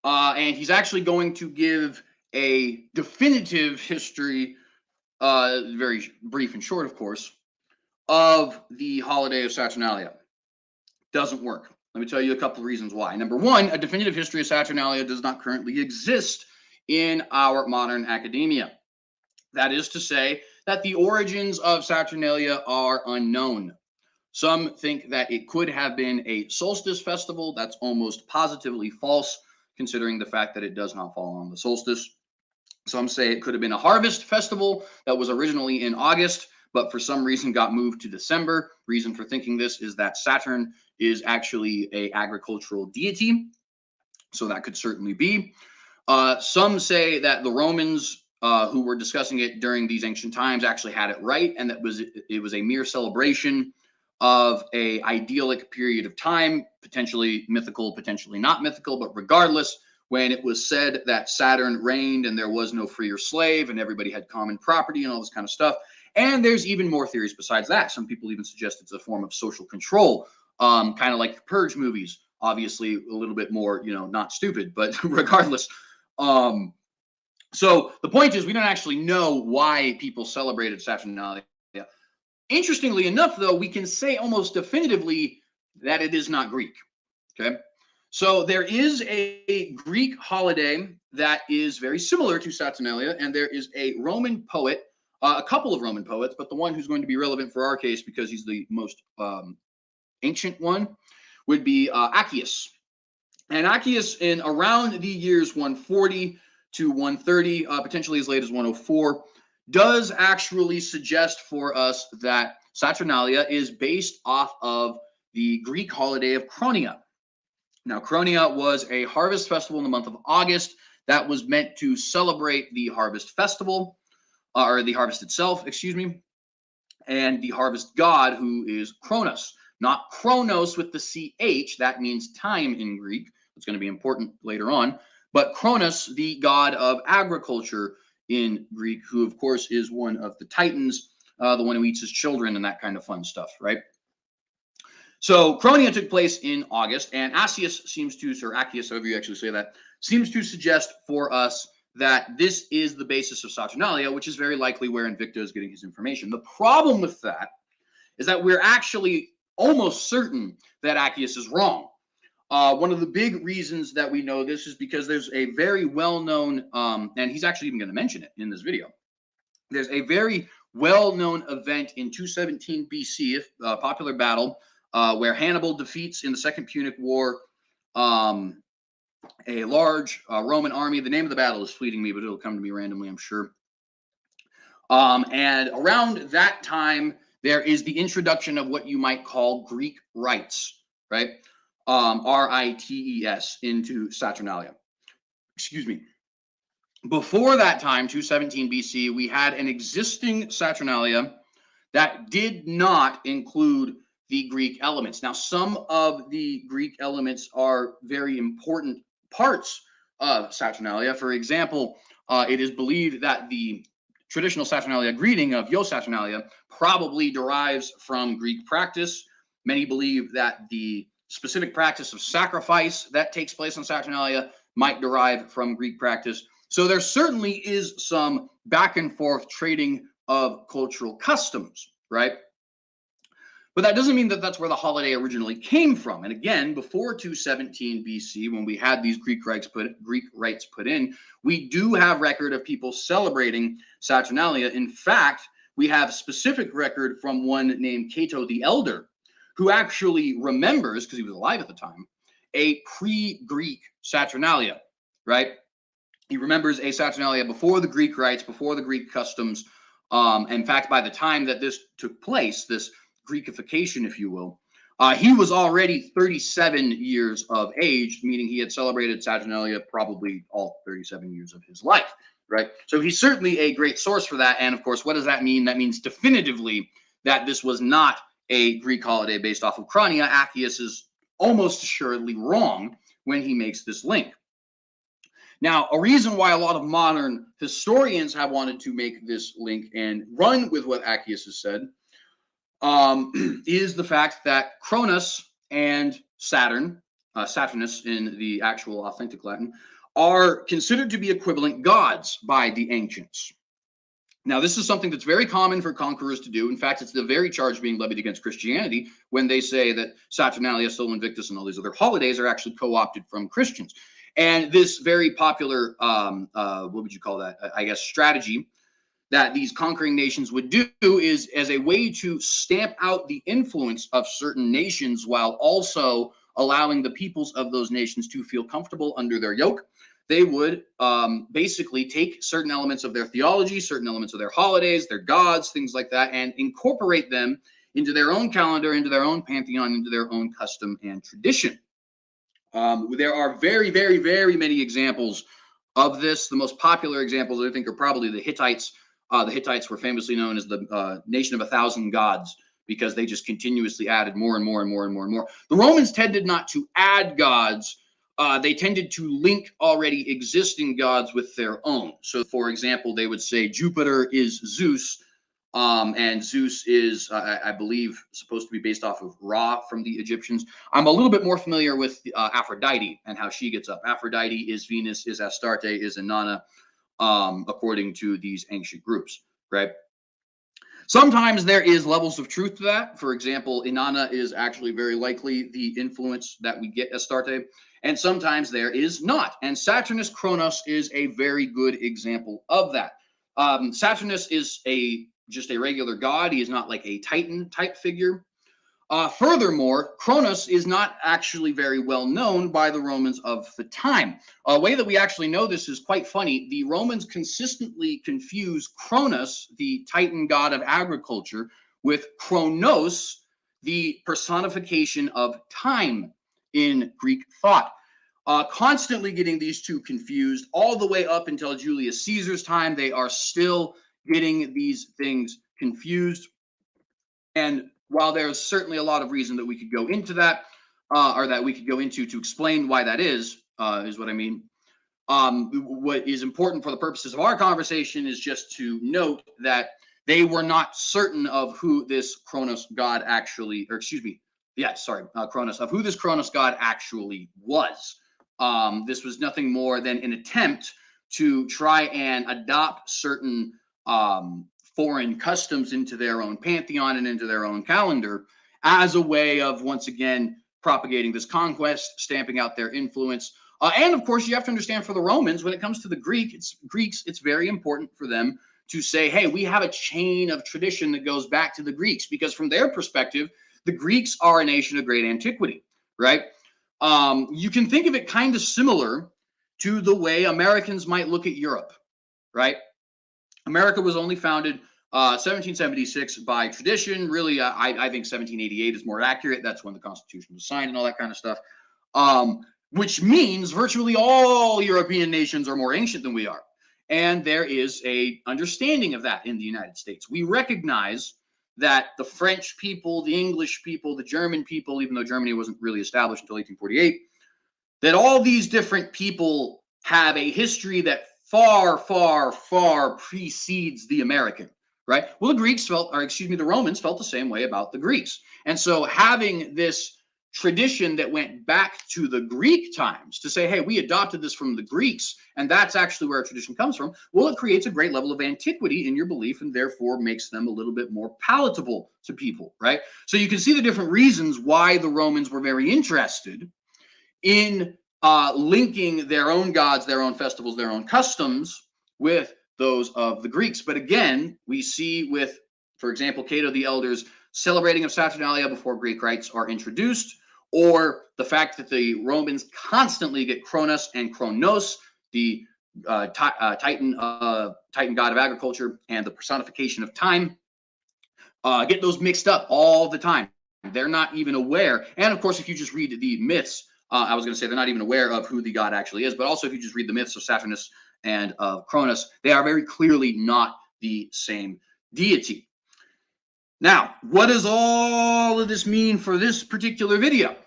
and he's actually going to give a definitive history very brief and short, of course, of the holiday of Saturnalia. Doesn't work. Let me tell you a couple of reasons why. Number one, a definitive history of Saturnalia does not currently exist in our modern academia. That is to say that the origins of Saturnalia are unknown. Some think that it could have been a solstice festival. That's almost positively false, considering the fact that it does not fall on the solstice. Some say it could have been a harvest festival that was originally in August, but for some reason got moved to December. Reason for thinking this is that Saturn is actually an agricultural deity, so that could certainly be. Some say that the Romans who were discussing it during these ancient times actually had it right, and that it was a mere celebration of a idyllic period of time, potentially mythical, potentially not mythical, but regardless, when it was said that Saturn reigned and there was no free or slave and everybody had common property and all this kind of stuff. And there's even more theories besides that. Some people even suggest it's a form of social control, kind of like the Purge movies. Obviously, a little bit more, not stupid, but regardless. So the point is, we don't actually know why people celebrated Saturnalia. Interestingly enough, though, we can say almost definitively that it is not Greek. Okay. So there is a Greek holiday that is very similar to Saturnalia, and there is a Roman poet, a couple of Roman poets, but the one who's going to be relevant for our case because he's the most ancient one would be Accius. And Accius, in around the years 140 to 130, potentially as late as 104, does actually suggest for us that Saturnalia is based off of the Greek holiday of Chronia. Now, Chronia was a harvest festival in the month of August that was meant to celebrate the harvest festival, or the harvest itself, excuse me, and the harvest god, who is Kronos. Not Chronos with the CH, that means time in Greek. It's going to be important later on. But Kronos, the god of agriculture in Greek, who, of course, is one of the Titans, the one who eats his children and that kind of fun stuff, right? So Chronia took place in August, and Accius seems to, or Accius, however you actually say that, seems to suggest for us that this is the basis of Saturnalia, which is very likely where Invicta is getting his information. The problem with that is that we're actually almost certain that Accius is wrong. One of the big reasons that we know this is because there's a very well-known, and he's actually even going to mention it in this video. There's a very well-known event in 217 BC, a popular battle, where Hannibal defeats in the Second Punic War a large Roman army. The name of the battle is fleeting me, but it'll come to me randomly, I'm sure. And around that time, there is the introduction of what you might call Greek rites, right? R-I-T-E-S into Saturnalia. Excuse me. Before that time, 217 BC, we had an existing Saturnalia that did not include the Greek elements. Now, some of the Greek elements are very important parts of Saturnalia. For example, it is believed that the traditional Saturnalia greeting of Yo Saturnalia probably derives from Greek practice. Many believe that the specific practice of sacrifice that takes place on Saturnalia might derive from Greek practice. So there certainly is some back and forth trading of cultural customs, right? But that doesn't mean that that's where the holiday originally came from. And again, before 217 BC, when we had these Greek rites put in, we do have record of people celebrating Saturnalia. In fact, we have specific record from one named Cato the Elder, who actually remembers, because he was alive at the time, a pre-Greek Saturnalia, right? He remembers a Saturnalia before the Greek rites, before the Greek customs. In fact, by the time that this took place, this Greekification, if you will, he was already 37 years of age, meaning he had celebrated Saturnalia probably all 37 years of his life, right? So he's certainly a great source for that. And of course, what does that mean? That means definitively that this was not a Greek holiday based off of Chronia. Accius is almost assuredly wrong when he makes this link. Now, a reason why a lot of modern historians have wanted to make this link and run with what Accius has said is the fact that Cronus and Saturn, Saturnus in the actual authentic Latin, are considered to be equivalent gods by the ancients. Now, this is something that's very common for conquerors to do. In fact, it's the very charge being levied against Christianity when they say that Saturnalia, Sol Invictus, and all these other holidays are actually co-opted from Christians. And this very popular, what would you call that? I guess strategy that these conquering nations would do is as a way to stamp out the influence of certain nations while also allowing the peoples of those nations to feel comfortable under their yoke. They would basically take certain elements of their theology, certain elements of their holidays, their gods, things like that, and incorporate them into their own calendar, into their own pantheon, into their own custom and tradition. There are very, very, very many examples of this. The most popular examples, I think, are probably the Hittites. The Hittites were famously known as the nation of 1,000 gods because they just continuously added more and more and more and more and more. The Romans tended not to add gods. They tended to link already existing gods with their own. So, for example, they would say Jupiter is Zeus, and Zeus is, I believe, supposed to be based off of Ra from the Egyptians. I'm a little bit more familiar with Aphrodite and how she gets up. Aphrodite is Venus, is Astarte, is Inanna, according to these ancient groups, right? Sometimes there is levels of truth to that. For example, Inanna is actually very likely the influence that we get Astarte, and sometimes there is not. And Saturnus Kronos is a very good example of that. Saturnus is just a regular god. He is not like a Titan type figure. Furthermore, Kronos is not actually very well known by the Romans of the time. A way that we actually know this is quite funny. The Romans consistently confuse Kronos, the Titan god of agriculture, with Kronos, the personification of time in Greek thought. Constantly getting these two confused all the way up until Julius Caesar's time. They are still getting these things confused. And while there's certainly a lot of reason that we could go into that, or that we could go into to explain why that is what I mean. What is important for the purposes of our conversation is just to note that they were not certain of who this Kronos god actually, or excuse me, Kronos, of who this Kronos god actually was. This was nothing more than an attempt to try and adopt certain foreign customs into their own pantheon and into their own calendar as a way of, once again, propagating this conquest, stamping out their influence. And of course, you have to understand for the Romans, when it comes to the Greeks, it's very important for them to say, hey, we have a chain of tradition that goes back to the Greeks, because from their perspective, the Greeks are a nation of great antiquity, right? You can think of it kind of similar to the way Americans might look at Europe, right? America was only founded 1776 by tradition. Really, I think 1788 is more accurate. That's when the Constitution was signed and all that kind of stuff, which means virtually all European nations are more ancient than we are. And there is a understanding of that in the United States. We recognize that the French people, the English people, the German people, even though Germany wasn't really established until 1848, that all these different people have a history that far, far, far precedes the American, right? Well, the Romans felt the same way about the Greeks. And so having this tradition that went back to the Greek times to say, hey, we adopted this from the Greeks, and that's actually where our tradition comes from, well, it creates a great level of antiquity in your belief and therefore makes them a little bit more palatable to people, right? So you can see the different reasons why the Romans were very interested in linking their own gods, their own festivals, their own customs with those of the Greeks. But again, we see with, for example, Cato the Elder's celebrating of Saturnalia before Greek rites are introduced, or the fact that the Romans constantly get Kronos and Kronos, the Titan god of agriculture and the personification of time, get those mixed up all the time. They're not even aware. And of course, if you just read the myths, I was going to say they're not even aware of who the god actually is, but also if you just read the myths of Saturnus and of Cronus, they are very clearly not the same deity. Now, what does all of this mean for this particular video?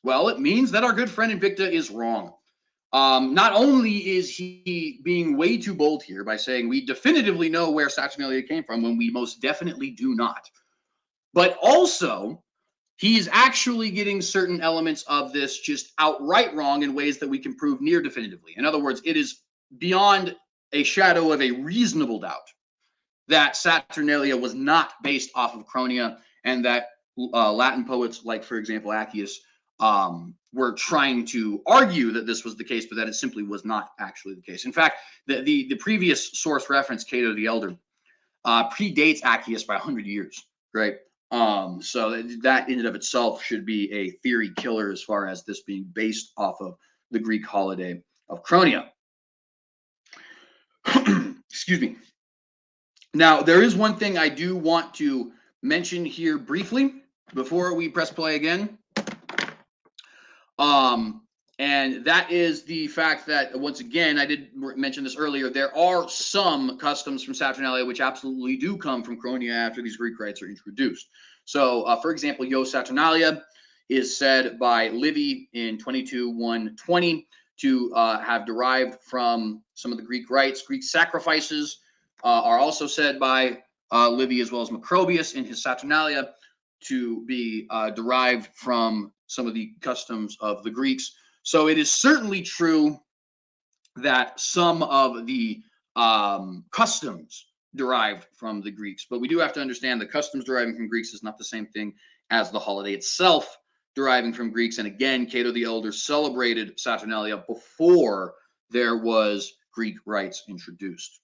Well, it means that our good friend Invicta is wrong. Not only is he being way too bold here by saying we definitively know where Saturnalia came from when we most definitely do not, but also he's actually getting certain elements of this just outright wrong in ways that we can prove near definitively. In other words, it is beyond a shadow of a reasonable doubt that Saturnalia was not based off of Cronia, and that Latin poets, like, for example, Accius, were trying to argue that this was the case, but that it simply was not actually the case. In fact, the previous source reference, Cato the Elder, predates Accius by 100 years, right? So that in and of itself should be a theory killer as far as this being based off of the Greek holiday of Cronia. Excuse me. Now, there is one thing I do want to mention here briefly before we press play again. And that is the fact that, once again, I did mention this earlier, there are some customs from Saturnalia which absolutely do come from Cronia after these Greek rites are introduced. So, for example, Yo Saturnalia is said by Livy in 22:120 to have derived from some of the Greek rites. Greek sacrifices are also said by Livy, as well as Macrobius in his Saturnalia, to be derived from some of the customs of the Greeks. So it is certainly true that some of the customs derived from the Greeks, but we do have to understand the customs deriving from Greeks is not the same thing as the holiday itself deriving from Greeks. And again, Cato the Elder celebrated Saturnalia before there was Greek rites introduced.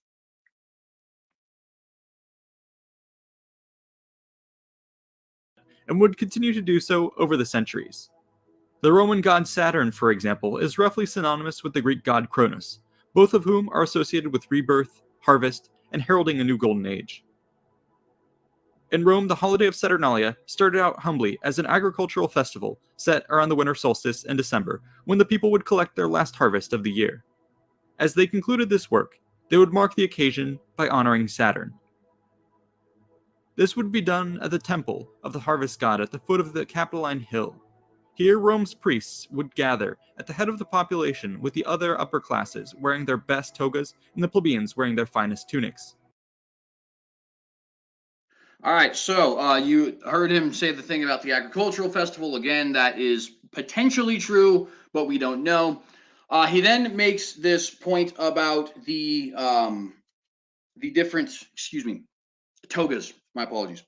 And would continue to do so over the centuries. The Roman god Saturn, for example, is roughly synonymous with the Greek god Kronos, both of whom are associated with rebirth, harvest, and heralding a new golden age. In Rome, the holiday of Saturnalia started out humbly as an agricultural festival set around the winter solstice in December, when the people would collect their last harvest of the year. As they concluded this work, they would mark the occasion by honoring Saturn. This would be done at the temple of the harvest god at the foot of the Capitoline Hill. Here, Rome's priests would gather at the head of the population, with the other upper classes wearing their best togas and the plebeians wearing their finest tunics. All right, so you heard him say the thing about the agricultural festival. Again, that is potentially true, but we don't know. He then makes this point about the different, togas. My apologies.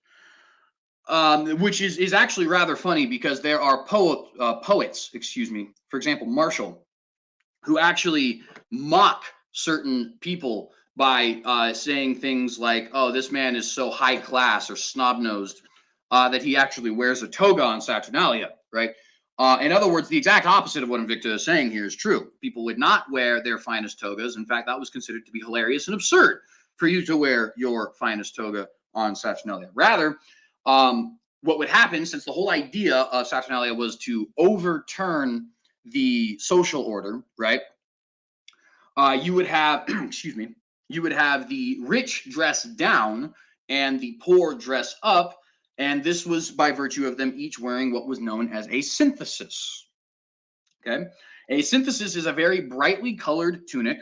Which is actually rather funny, because there are poets, for example, Martial, who actually mock certain people by saying things like, "Oh, this man is so high class or snob-nosed that he actually wears a toga on Saturnalia," right? In other words, the exact opposite of what Invicta is saying here is true. People would not wear their finest togas. In fact, that was considered to be hilarious and absurd for you to wear your finest toga on Saturnalia. Rather, what would happen, since the whole idea of Saturnalia was to overturn the social order, right? You would have, you would have the rich dress down and the poor dress up, and this was by virtue of them each wearing what was known as a synthesis. Okay, a synthesis is a very brightly colored tunic.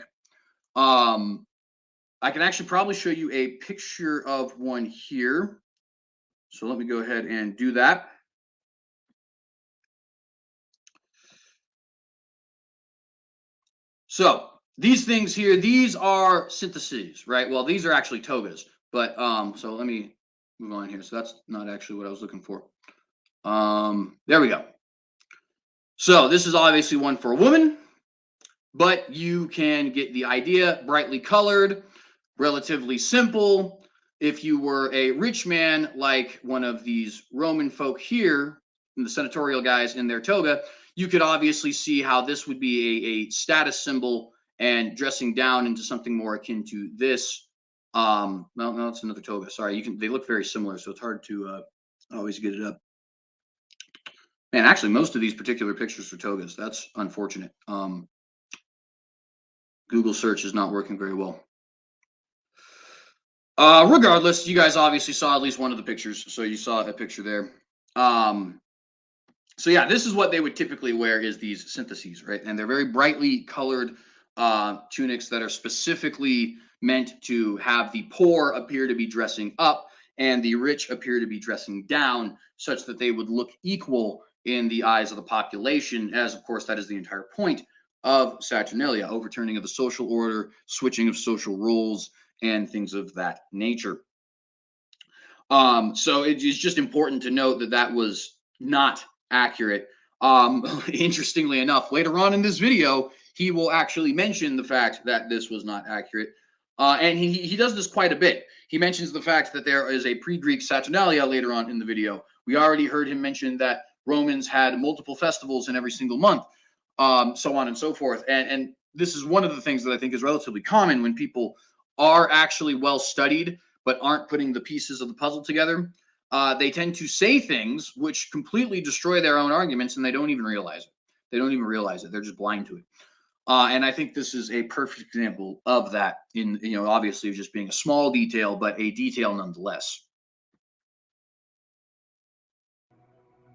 I can actually probably show you a picture of one here. So let me go ahead and do that. So these things here, these are syntheses, right? Well, these are actually togas, but so let me move on here. So that's not actually what I was looking for. There we go. So this is obviously one for a woman, but you can get the idea. Brightly colored, relatively simple. If you were a rich man, like one of these Roman folk here, the senatorial guys in their toga, you could obviously see how this would be a status symbol, and dressing down into something more akin to this. No, it's another toga. Sorry, they look very similar, so it's hard to always get it up. Man, actually, most of these particular pictures are togas. That's unfortunate. Google search is not working very well. Regardless, you guys obviously saw at least one of the pictures, so you saw a picture there. So yeah, this is what they would typically wear, is these syntheses, right? And they're very brightly colored tunics that are specifically meant to have the poor appear to be dressing up and the rich appear to be dressing down, such that they would look equal in the eyes of the population, as of course that is the entire point of Saturnalia: overturning of the social order, switching of social roles, and things of that nature. So it is just important to note that that was not accurate. Interestingly enough, later on in this video, he will actually mention the fact that this was not accurate. And he does this quite a bit. He mentions the fact that there is a pre-Greek Saturnalia later on in the video. We already heard him mention that Romans had multiple festivals in every single month, so on and so forth. And this is one of the things that I think is relatively common when people are actually well studied but aren't putting the pieces of the puzzle together. They tend to say things which completely destroy their own arguments, and they don't even realize it. They don't even realize it. They're just blind to it. And I think this is a perfect example of that, in, obviously of just being a small detail, but a detail nonetheless.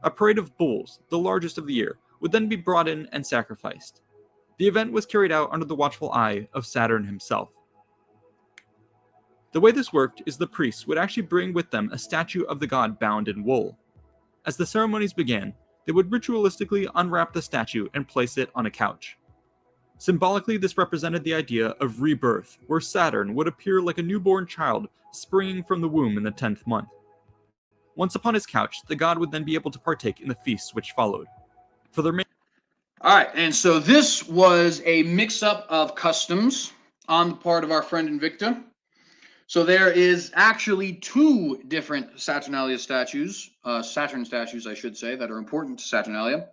A parade of bulls, the largest of the year, would then be brought in and sacrificed. The event was carried out under the watchful eye of Saturn himself. The way this worked is the priests would actually bring with them a statue of the god bound in wool. As the ceremonies began, they would ritualistically unwrap the statue and place it on a couch. Symbolically, this represented the idea of rebirth, where Saturn would appear like a newborn child springing from the womb in the 10th month. Once upon his couch, the god would then be able to partake in the feasts which followed. For the All right, and so this was a mix-up of customs on the part of our friend Invicta. So there is actually two different Saturnalia statues, Saturn statues, I should say, that are important to Saturnalia,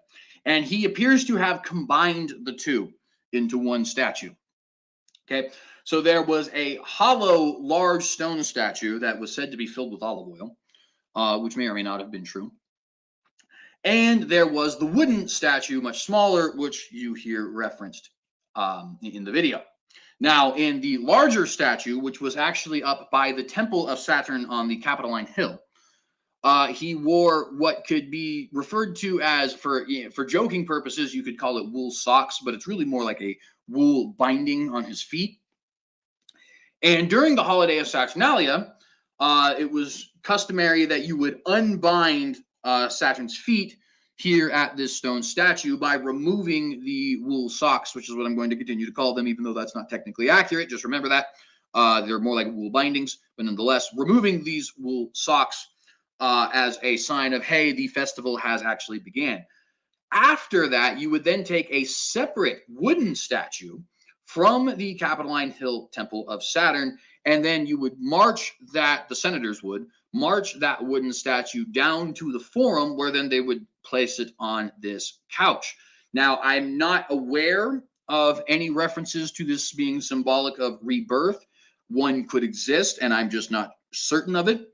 and he appears to have combined the two into one statue. Okay, so there was a hollow, large stone statue that was said to be filled with olive oil, which may or may not have been true. And there was the wooden statue, much smaller, which you hear referenced in the video. Now, in the larger statue, which was actually up by the Temple of Saturn on the Capitoline Hill, he wore what could be referred to as, for joking purposes, you could call it wool socks, but it's really more like a wool binding on his feet. And during the holiday of Saturnalia, it was customary that you would unbind Saturn's feet here at this stone statue by removing the wool socks, which is what I'm going to continue to call them, even though that's not technically accurate. Just remember that. They're more like wool bindings, but nonetheless, removing these wool socks as a sign of, hey, the festival has actually began. After that, you would then take a separate wooden statue from the Capitoline Hill Temple of Saturn, and then you would march that, the senators would march that wooden statue down to the forum, where then they would place it on this couch. Now, I'm not aware of any references to this being symbolic of rebirth. One could exist, and I'm just not certain of it.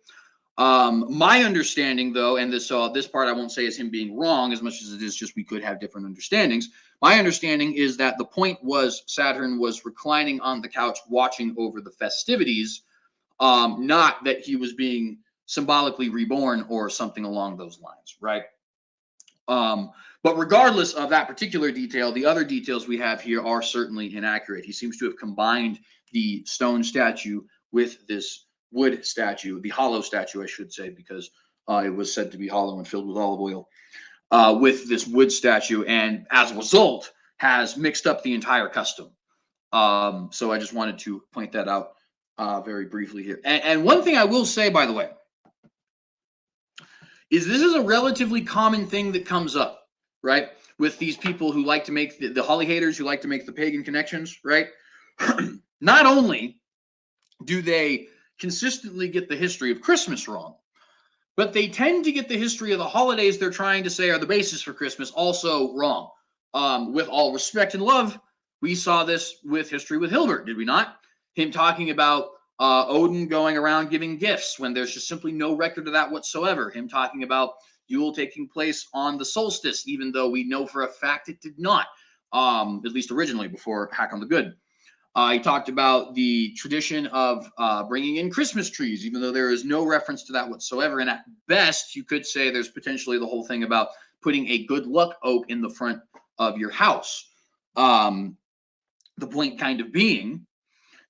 My understanding, though, and this part I won't say is him being wrong as much as it is just we could have different understandings. My understanding is that the point was Saturn was reclining on the couch watching over the festivities, not that he was being symbolically reborn or something along those lines, right? But regardless of that particular detail, the other details we have here are certainly inaccurate. He seems to have combined the stone statue with this wood statue, the hollow statue, I should say, because it was said to be hollow and filled with olive oil, with this wood statue, and as a result, has mixed up the entire custom. So I just wanted to point that out very briefly here. And one thing I will say, by the way, is this is a relatively common thing that comes up, right? With these people who like to make the Holly haters, who like to make the pagan connections, right? Not only do they consistently get the history of Christmas wrong, but they tend to get the history of the holidays they're trying to say are the basis for Christmas also wrong. With all respect and love, we saw this with History with Hilbert, did we not? Him talking about Odin going around giving gifts when there's just simply no record of that whatsoever. Him talking about Yule taking place on the solstice, even though we know for a fact it did not, at least originally before Hakon the Good. He talked about the tradition of bringing in Christmas trees, even though there is no reference to that whatsoever. And at best, you could say there's potentially the whole thing about putting a good luck oak in the front of your house. The point kind of being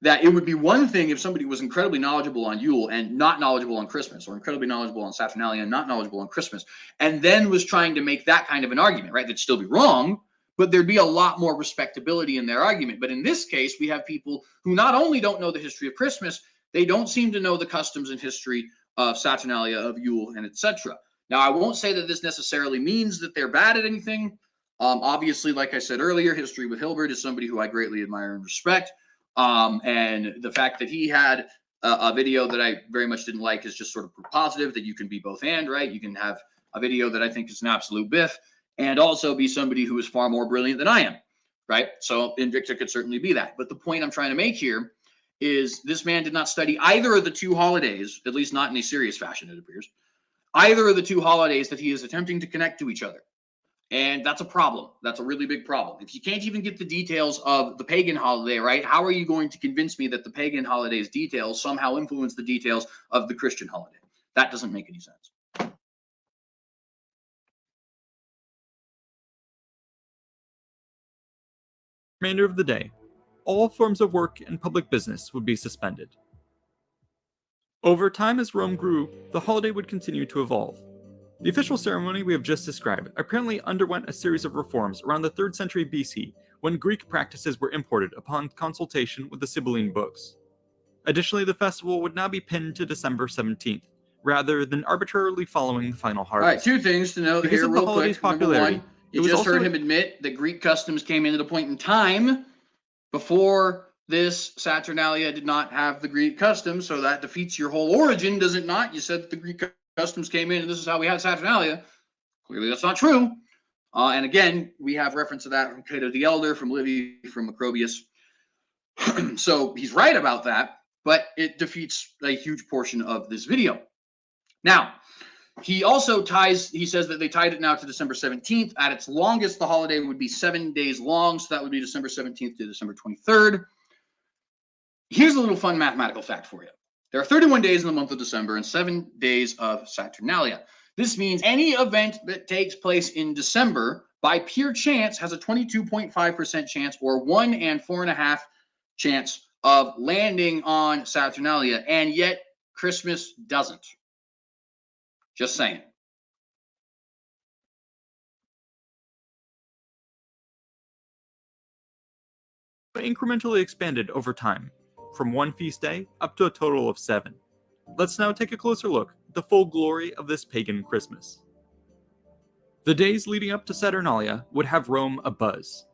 that it would be one thing if somebody was incredibly knowledgeable on Yule and not knowledgeable on Christmas, or incredibly knowledgeable on Saturnalia and not knowledgeable on Christmas, and then was trying to make that kind of an argument, right? That'd still be wrong, but there'd be a lot more respectability in their argument. But in this case, we have people who not only don't know the history of Christmas, they don't seem to know the customs and history of Saturnalia, of Yule, and etc. Now, I won't say that this necessarily means that they're bad at anything. Obviously, like I said earlier, History with Hilbert is somebody who I greatly admire and respect. And the fact that he had a video that I very much didn't like is just sort of positive that you can be both and, right? You can have a video that I think is an absolute biff and also be somebody who is far more brilliant than I am, right? So Invicta could certainly be that. But the point I'm trying to make here is this man did not study either of the two holidays, at least not in a serious fashion, it appears, either of the two holidays that he is attempting to connect to each other. And that's a problem. That's a really big problem. If you can't even get the details of the pagan holiday, right, how are you going to convince me that the pagan holiday's details somehow influence the details of the Christian holiday? That doesn't make any sense. Remainder of the day, all forms of work and public business would be suspended. Over time, as Rome grew, the holiday would continue to evolve. The official ceremony we have just described apparently underwent a series of reforms around the 3rd century BC when Greek practices were imported upon consultation with the Sibylline books. Additionally, the festival would now be pinned to December 17th, rather than arbitrarily following the final harvest. All right, two things to note Because here of the real holiday's quick. Number popularity, one, you just heard him admit that Greek customs came in at a point in time before this Saturnalia did not have the Greek customs, so that defeats your whole origin, does it not? You said that the Greek customs came in and this is how we had Saturnalia. Clearly that's not true. And again, we have reference to that from Cato the Elder, from Livy, from Macrobius. So he's right about that, but it defeats a huge portion of this video. Now, he also he says that they tied it now to December 17th. At its longest, the holiday would be 7 days long, so that would be December 17th to December 23rd. Here's a little fun mathematical fact for you. There are 31 days in the month of December and 7 days of Saturnalia. This means any event that takes place in December by pure chance has a 22.5% chance or 1 and 4.5 chance of landing on Saturnalia, and yet Christmas doesn't. Just saying. Incrementally expanded over time, from 1 feast day up to a total of 7. Let's now take a closer look at the full glory of this pagan Christmas. The days leading up to Saturnalia would have Rome abuzz.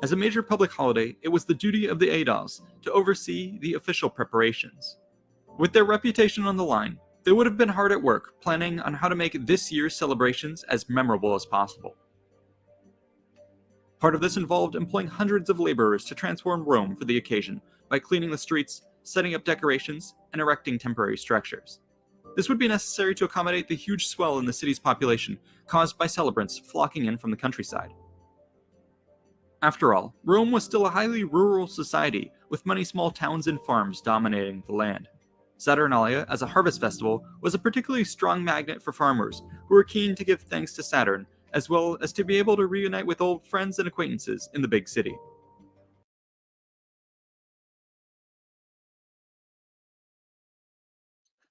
As a major public holiday, it was the duty of the aediles to oversee the official preparations. With their reputation on the line, they would have been hard at work planning on how to make this year's celebrations as memorable as possible. Part of this involved employing hundreds of laborers to transform Rome for the occasion by cleaning the streets, setting up decorations, and erecting temporary structures. This would be necessary to accommodate the huge swell in the city's population caused by celebrants flocking in from the countryside. After all, Rome was still a highly rural society with many small towns and farms dominating the land. Saturnalia, as a harvest festival, was a particularly strong magnet for farmers who were keen to give thanks to Saturn, as well as to be able to reunite with old friends and acquaintances in the big city.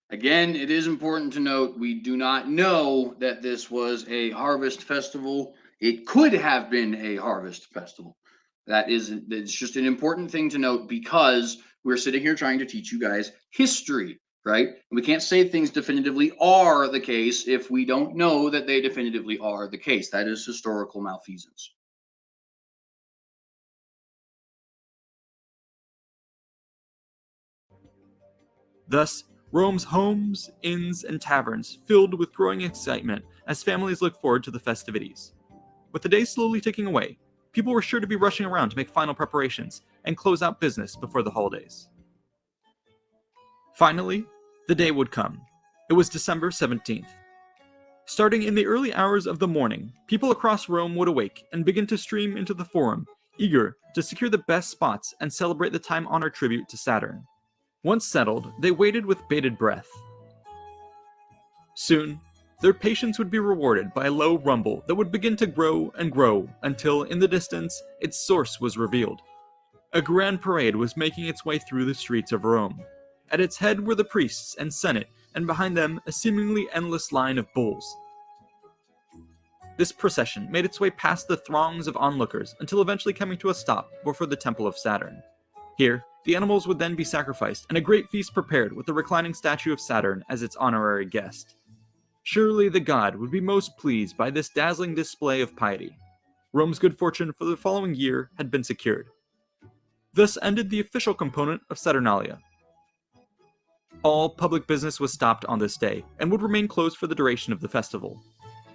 Again, it is important to note we do not know that this was a harvest festival. It could have been a harvest festival. It's just an important thing to note because we're sitting here trying to teach you guys history, right? And we can't say things definitively are the case if we don't know that they definitively are the case. That is historical malfeasance. Thus, Rome's homes, inns, and taverns filled with growing excitement as families looked forward to the festivities. With the days slowly ticking away, people were sure to be rushing around to make final preparations and close out business before the holidays. Finally, the day would come. It was December 17th. Starting in the early hours of the morning, people across Rome would awake and begin to stream into the Forum, eager to secure the best spots and celebrate the time-honored tribute to Saturn. Once settled, they waited with bated breath. Soon, their patience would be rewarded by a low rumble that would begin to grow and grow until, in the distance, its source was revealed. A grand parade was making its way through the streets of Rome. At its head were the priests and senate, and behind them a seemingly endless line of bulls. This procession made its way past the throngs of onlookers until eventually coming to a stop before the Temple of Saturn. Here, the animals would then be sacrificed and a great feast prepared with the reclining statue of Saturn as its honorary guest. Surely the god would be most pleased by this dazzling display of piety. Rome's good fortune for the following year had been secured. Thus ended the official component of Saturnalia. All public business was stopped on this day and would remain closed for the duration of the festival.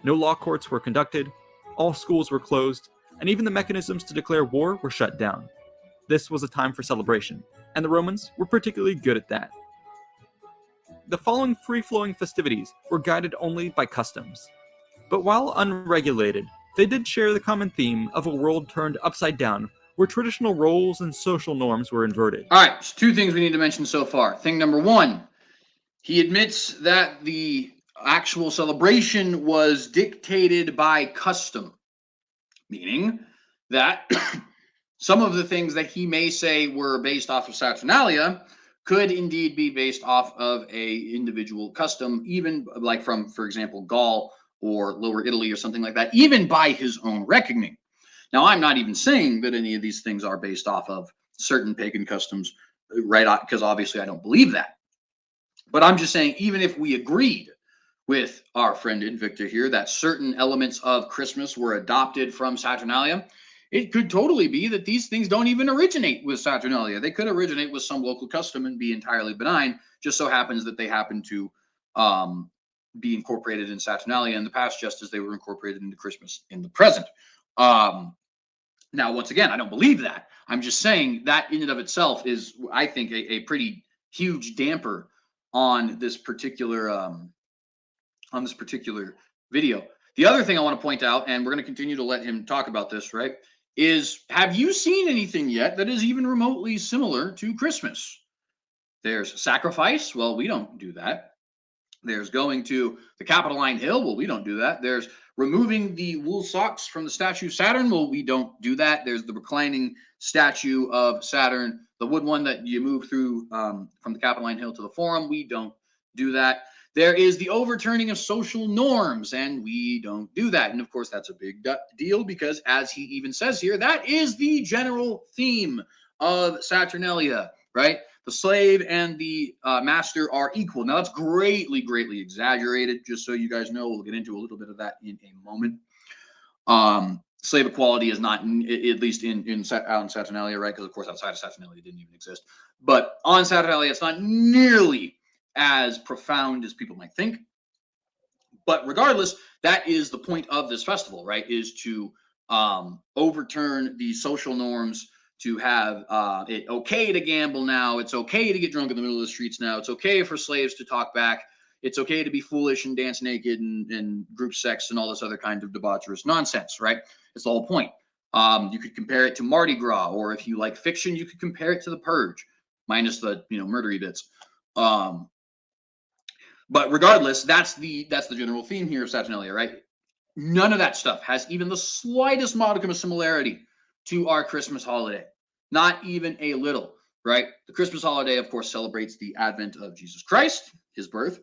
No law courts were conducted, all schools were closed, and even the mechanisms to declare war were shut down. This was a time for celebration, and the Romans were particularly good at that. The following free-flowing festivities were guided only by customs. But while unregulated, they did share the common theme of a world turned upside down, where traditional roles and social norms were inverted. All right, so 2 things we need to mention so far. Thing number 1, he admits that the actual celebration was dictated by custom, meaning that some of the things that he may say were based off of Saturnalia could indeed be based off of a individual custom, even like from, for example, Gaul or Lower Italy or something like that, even by his own reckoning. Now, I'm not even saying that any of these things are based off of certain pagan customs, right? Because obviously I don't believe that. But I'm just saying, even if we agreed with our friend Invicta here that certain elements of Christmas were adopted from Saturnalia, it could totally be that these things don't even originate with Saturnalia. They could originate with some local custom and be entirely benign. Just so happens that they happen to be incorporated in Saturnalia in the past, just as they were incorporated into Christmas in the present. Now, once again, I don't believe that. I'm just saying that in and of itself is, I think, a pretty huge damper on this particular video. The other thing I want to point out, and we're going to continue to let him talk about this, right, is have you seen anything yet that is even remotely similar to Christmas? There's sacrifice. Well, we don't do that. There's going to the Capitoline Hill. Well, we don't do that. There's removing the wool socks from the statue of Saturn. Well, we don't do that. There's the reclining statue of Saturn, the wood one that you move through from the Capitoline Hill to the Forum. We don't do that. There is the overturning of social norms, and we don't do that. And of course, that's a big deal because, as he even says here, that is the general theme of Saturnalia, right? The slave and the master are equal. Now, that's greatly, greatly exaggerated, just so you guys know. We'll get into a little bit of that in a moment. Slave equality is not, at least out in Saturnalia, right? Because, of course, outside of Saturnalia, it didn't even exist. But on Saturnalia, it's not nearly as profound as people might think. But regardless, that is the point of this festival, right? Is to overturn the social norms, to have it okay to gamble now. It's okay to get drunk in the middle of the streets now. It's okay for slaves to talk back. It's okay to be foolish and dance naked and group sex and all this other kind of debaucherous nonsense, right? It's the whole point. You could compare it to Mardi Gras, or if you like fiction, you could compare it to The Purge, minus the murdery bits. But regardless, that's the general theme here of Saturnalia, right? None of that stuff has even the slightest modicum of similarity to our Christmas holiday. Not even a little, right? The Christmas holiday, of course, celebrates the advent of Jesus Christ, his birth.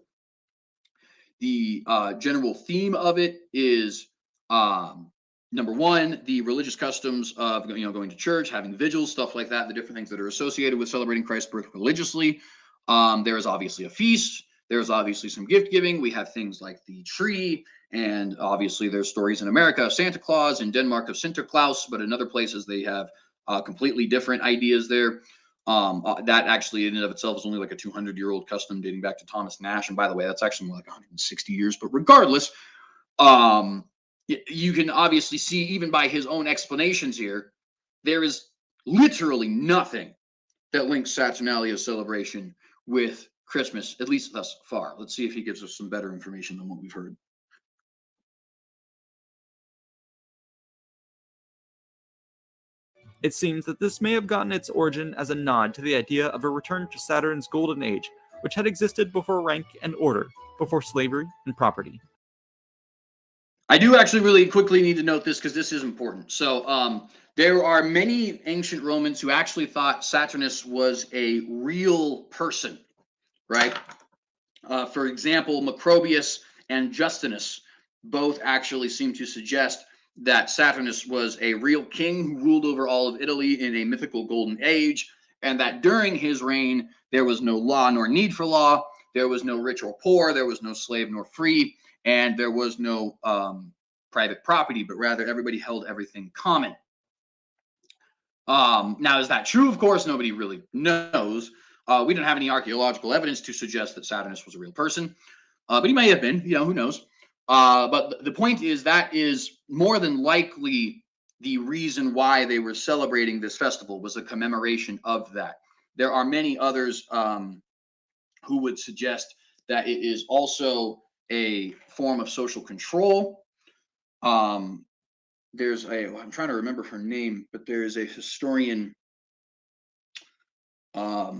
The general theme of it is, number one, the religious customs of going to church, having vigils, stuff like that, the different things that are associated with celebrating Christ's birth religiously. There is obviously a feast. There's obviously some gift giving. We have things like the tree, and obviously there's stories in America of Santa Claus, in Denmark of Sinterklaas, but in other places they have completely different ideas there. That actually in and of itself is only like a 200-year-old custom dating back to Thomas Nash. And by the way, that's actually more like 160 years. But regardless, you can obviously see even by his own explanations here, there is literally nothing that links Saturnalia's celebration with Christmas, at least thus far. Let's see if he gives us some better information than what we've heard. It seems that this may have gotten its origin as a nod to the idea of a return to Saturn's golden age, which had existed before rank and order, before slavery and property. I do actually really quickly need to note this because this is important. So there are many ancient Romans who actually thought Saturnus was a real person, right? For example, Macrobius and Justinus both actually seem to suggest that Saturnus was a real king who ruled over all of Italy in a mythical golden age, and that during his reign there was no law nor need for law, there was no rich or poor, there was no slave nor free, and there was no private property, but rather everybody held everything common. Now, is that true? Of course, nobody really knows. We don't have any archaeological evidence to suggest that Saturnus was a real person, but he may have been. Who knows? But the point is that is more than likely the reason why they were celebrating this festival was a commemoration of that. There are many others who would suggest that it is also a form of social control. I'm trying to remember her name, but there is a historian. I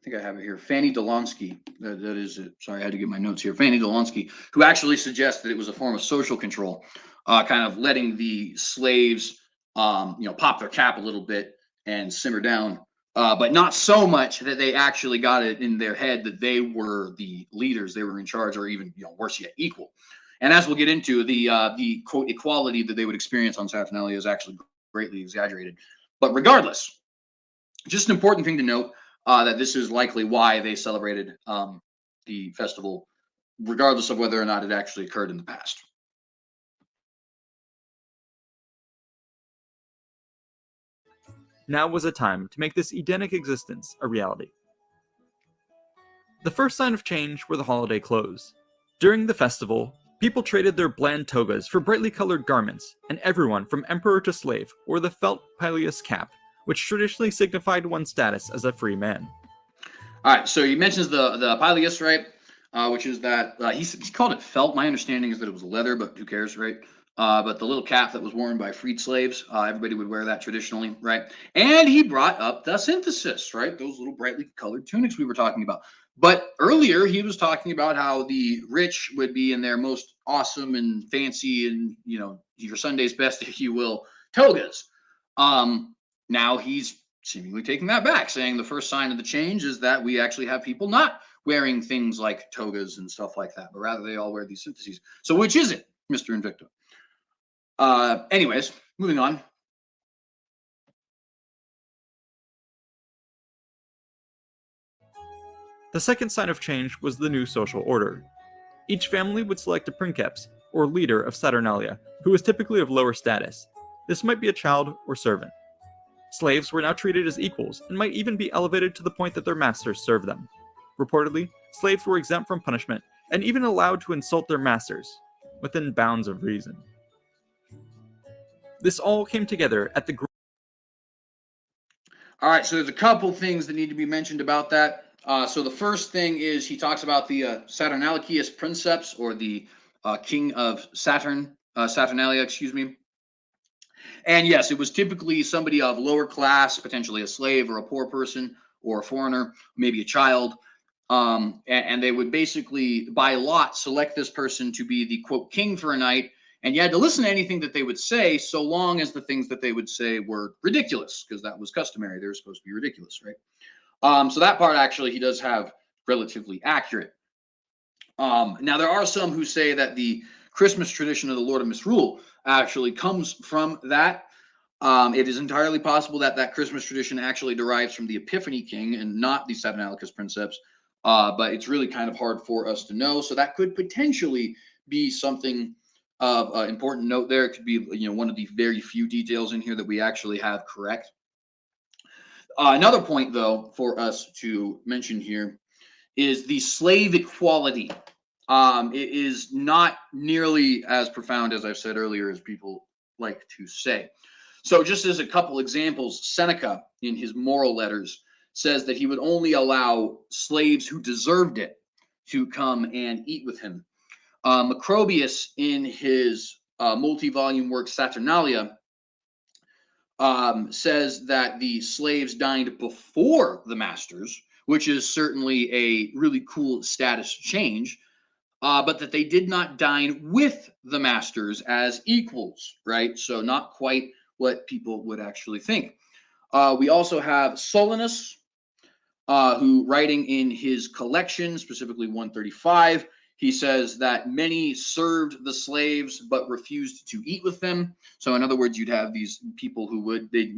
think I have it here. Fanny Delonsky. That is it. Sorry, I had to get my notes here. Fanny Delonsky, who actually suggests that it was a form of social control, kind of letting the slaves, pop their cap a little bit and simmer down, but not so much that they actually got it in their head that they were the leaders, they were in charge, or even worse yet, equal. And as we'll get into, the quote equality that they would experience on Saturnalia is actually greatly exaggerated. But regardless, just an important thing to note. That this is likely why they celebrated the festival, regardless of whether or not it actually occurred in the past. Now was a time to make this Edenic existence a reality. The first sign of change were the holiday clothes. During the festival, people traded their bland togas for brightly colored garments, and everyone from emperor to slave wore the felt pileus cap, which traditionally signified one's status as a free man. All right, so he mentions the pileus, right? Which is that he called it felt. My understanding is that it was leather, but who cares, right? But the little cap that was worn by freed slaves, everybody would wear that traditionally, right? And he brought up the synthesis, right? Those little brightly colored tunics we were talking about. But earlier he was talking about how the rich would be in their most awesome and fancy and your Sunday's best, if you will, togas. Now he's seemingly taking that back, saying the first sign of the change is that we actually have people not wearing things like togas and stuff like that, but rather they all wear these syntheses. So which is it, Mr. Invicta? Anyways, moving on. The second sign of change was the new social order. Each family would select a princeps, or leader of Saturnalia, who was typically of lower status. This might be a child or servant. Slaves were now treated as equals and might even be elevated to the point that their masters served them. Reportedly, slaves were exempt from punishment and even allowed to insult their masters, within bounds of reason. This all came together at the All right, so there's a couple things that need to be mentioned about that. So the first thing is he talks about the Saturnalicius princeps, or the king of Saturnalia, excuse me. And yes, it was typically somebody of lower class, potentially a slave or a poor person or a foreigner, maybe a child. And they would basically, by lot, select this person to be the quote king for a night. And you had to listen to anything that they would say, so long as the things that they would say were ridiculous, because that was customary. They were supposed to be ridiculous, right? So that part actually he does have relatively accurate. Now there are some who say that the Christmas tradition of the Lord of Misrule actually comes from that. It is entirely possible that that Christmas tradition actually derives from the Epiphany King and not the Saturnalicus princeps, but it's really kind of hard for us to know. So that could potentially be something of important note there. It could be one of the very few details in here that we actually have correct. Another point, though, for us to mention here is the slave equality. It is not nearly as profound as I've said earlier as people like to say. So just as a couple examples, Seneca in his moral letters says that he would only allow slaves who deserved it to come and eat with him. Macrobius in his multi-volume work Saturnalia says that the slaves dined before the masters, which is certainly a really cool status change, but that they did not dine with the masters as equals, right? So not quite what people would actually think. We also have Solinus, who writing in his collection, specifically 135, he says that many served the slaves but refused to eat with them. So in other words, you'd have these people who would, they,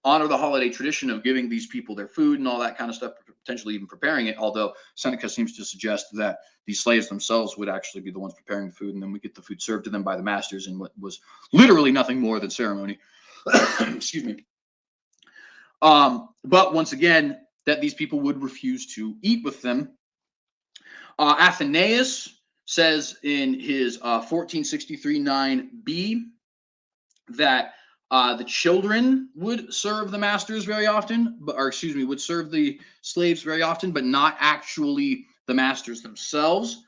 honor the holiday tradition of giving these people their food and all that kind of stuff, potentially even preparing it, although Seneca seems to suggest that these slaves themselves would actually be the ones preparing the food, and then we get the food served to them by the masters in what was literally nothing more than ceremony. Excuse me. But once again, that these people would refuse to eat with them. Athenaeus says in his 1463-9b that the children would serve the masters very often, would serve the slaves very often, but not actually the masters themselves.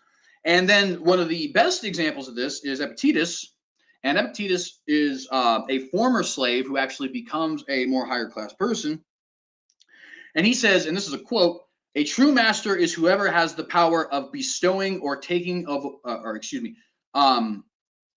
And then one of the best examples of this is Epictetus. And Epictetus is a former slave who actually becomes a more higher class person. And he says, and this is a quote, "A true master is whoever has the power of bestowing or taking of,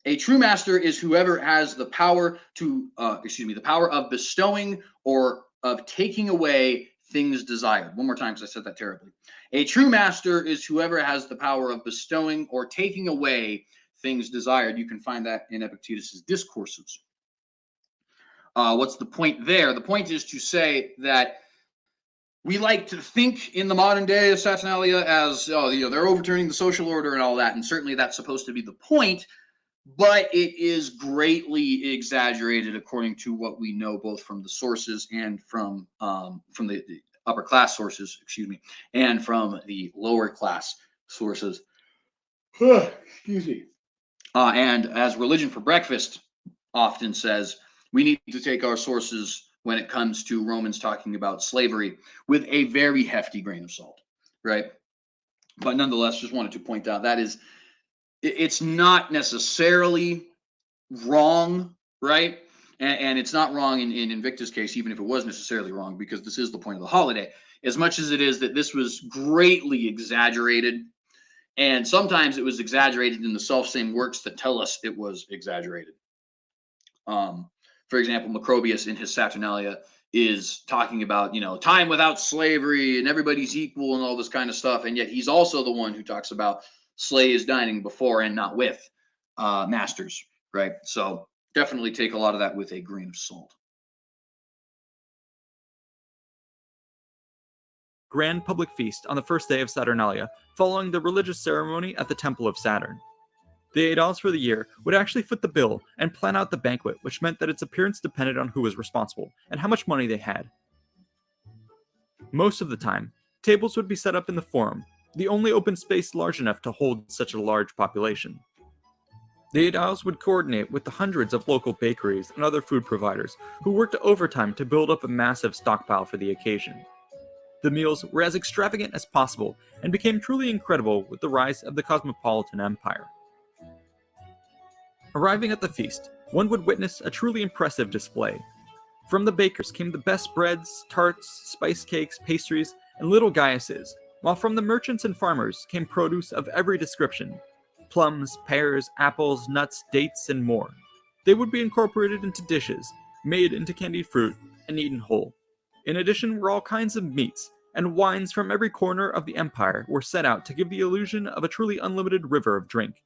a true master is whoever has the power to, the power of bestowing or of taking away things desired." One more time, because I said that terribly. A true master is whoever has the power of bestowing or taking away things desired. You can find that in Epictetus's Discourses. What's the point there? The point is to say that we like to think in the modern day of Saturnalia as, they're overturning the social order and all that, and certainly that's supposed to be the point. But it is greatly exaggerated according to what we know, both from the sources and from the upper class sources, and from the lower class sources. Excuse me. And as Religion for Breakfast often says, we need to take our sources when it comes to Romans talking about slavery with a very hefty grain of salt, right? But nonetheless, just wanted to point out that it's not necessarily wrong, right? And it's not wrong in Invicta's case, even if it was necessarily wrong, because this is the point of the holiday, as much as it is that this was greatly exaggerated. And sometimes it was exaggerated in the self-same works that tell us it was exaggerated. For example, Macrobius in his Saturnalia is talking about, time without slavery and everybody's equal and all this kind of stuff. And yet he's also the one who talks about slaves dining before and not with masters, right? So definitely take a lot of that with a grain of salt. Grand public feast on the first day of Saturnalia, following the religious ceremony at the Temple of Saturn. The Aedals for the year would actually foot the bill and plan out the banquet, which meant that its appearance depended on who was responsible and how much money they had. Most of the time, tables would be set up in the Forum, the only open space large enough to hold such a large population. The Aedals would coordinate with the hundreds of local bakeries and other food providers who worked overtime to build up a massive stockpile for the occasion. The meals were as extravagant as possible and became truly incredible with the rise of the cosmopolitan empire. Arriving at the feast, one would witness a truly impressive display. From the bakers came the best breads, tarts, spice cakes, pastries, and little gaiuses, while from the merchants and farmers came produce of every description: plums, pears, apples, nuts, dates, and more. They would be incorporated into dishes, made into candied fruit, and eaten whole. In addition were all kinds of meats, and wines from every corner of the empire were set out to give the illusion of a truly unlimited river of drink.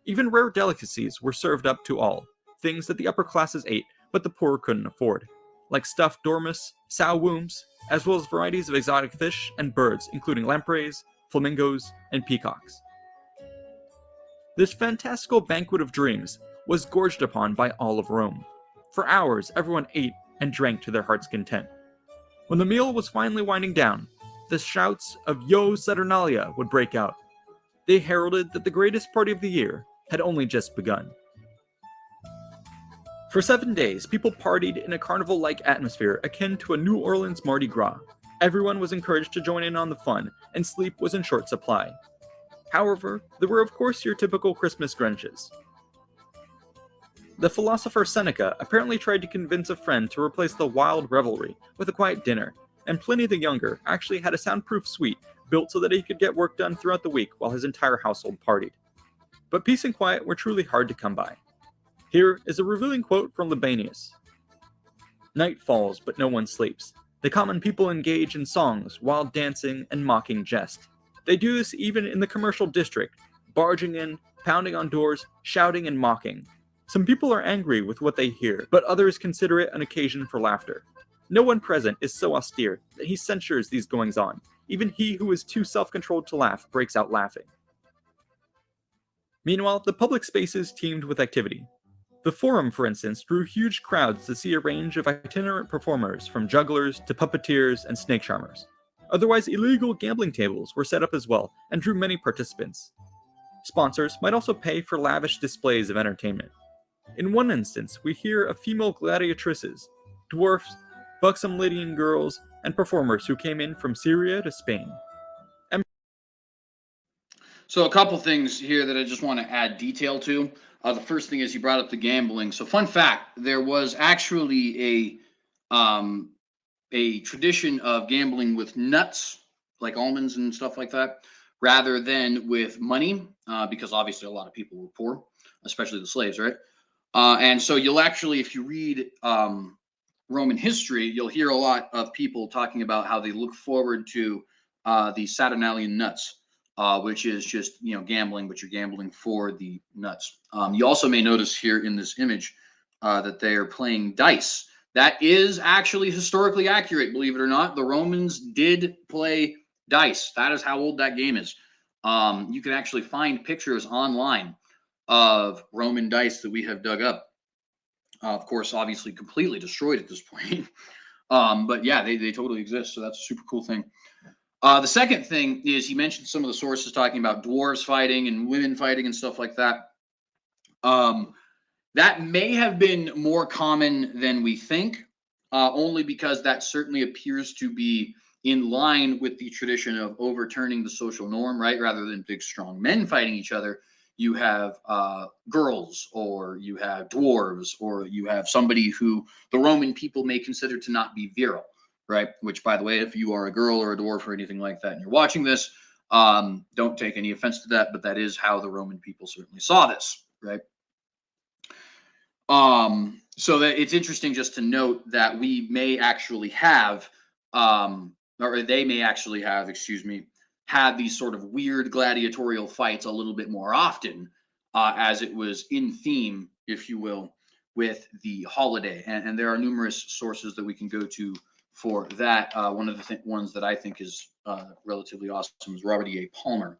Even rare delicacies were served up to all, things that the upper classes ate but the poor couldn't afford, like stuffed dormice, sow wombs, as well as varieties of exotic fish and birds, including lampreys, flamingos, and peacocks. This fantastical banquet of dreams was gorged upon by all of Rome. For hours, everyone ate and drank to their heart's content. When the meal was finally winding down, the shouts of "Yo Saturnalia" would break out. They heralded that the greatest party of the year had only just begun. For 7 days, people partied in a carnival-like atmosphere akin to a New Orleans Mardi Gras. Everyone was encouraged to join in on the fun, and sleep was in short supply. However, there were of course your typical Christmas Grinches. The philosopher Seneca apparently tried to convince a friend to replace the wild revelry with a quiet dinner, and Pliny the Younger actually had a soundproof suite built so that he could get work done throughout the week while his entire household partied. But peace and quiet were truly hard to come by. Here is a revealing quote from Libanius. "Night falls, but no one sleeps. The common people engage in songs, wild dancing, and mocking jest. They do this even in the commercial district, barging in, pounding on doors, shouting and mocking. Some people are angry with what they hear, but others consider it an occasion for laughter. No one present is so austere that he censures these goings-on. Even he who is too self-controlled to laugh breaks out laughing. Meanwhile, the public spaces teemed with activity. The Forum, for instance, drew huge crowds to see a range of itinerant performers, from jugglers to puppeteers and snake charmers. Otherwise illegal gambling tables were set up as well and drew many participants. Sponsors might also pay for lavish displays of entertainment. In one instance, we hear of female gladiatrices, dwarfs, buxom Lydian girls, and performers who came in from Syria to Spain. So a couple things here that I just want to add detail to. The first thing is he brought up the gambling. So fun fact, there was actually a tradition of gambling with nuts, like almonds and stuff like that, rather than with money, because obviously a lot of people were poor, especially the slaves, right? And so you'll actually, if you read Roman history, you'll hear a lot of people talking about how they look forward to the Saturnalian nuts, which is just, gambling, but you're gambling for the nuts. You also may notice here in this image that they are playing dice. That is actually historically accurate, believe it or not. The Romans did play dice. That is how old that game is. You can actually find pictures online of Roman dice that we have dug up. Of course, obviously completely destroyed at this point. But yeah, they totally exist. So that's a super cool thing. The second thing is he mentioned some of the sources talking about dwarves fighting and women fighting and stuff like that. That may have been more common than we think, only because that certainly appears to be in line with the tradition of overturning the social norm, right? Rather than big, strong men fighting each other, you have girls, or you have dwarves, or you have somebody who the Roman people may consider to not be virile, right? Which, by the way, if you are a girl or a dwarf or anything like that and you're watching this, don't take any offense to that, but that is how the Roman people certainly saw this, right? So that it's interesting just to note that we may actually have, or they may actually have, had these sort of weird gladiatorial fights a little bit more often, as it was in theme, if you will, with the holiday. And there are numerous sources that we can go to for that. One of the ones that I think is relatively awesome is Robert E. A. Palmer.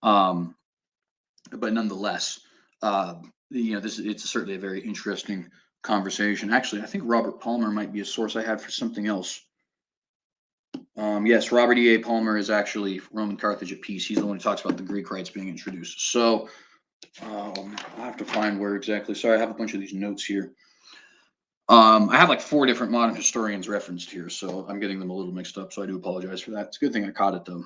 But nonetheless, it's certainly a very interesting conversation. Actually, I think Robert Palmer might be a source I had for something else. Yes, Robert E. A. Palmer is actually Roman Carthage at Peace. He's the one who talks about the Greek rites being introduced. So I'll have to find where exactly. Sorry, I have a bunch of these notes here. I have like 4 different modern historians referenced here, so I'm getting them a little mixed up. So I do apologize for that. It's a good thing I caught it though,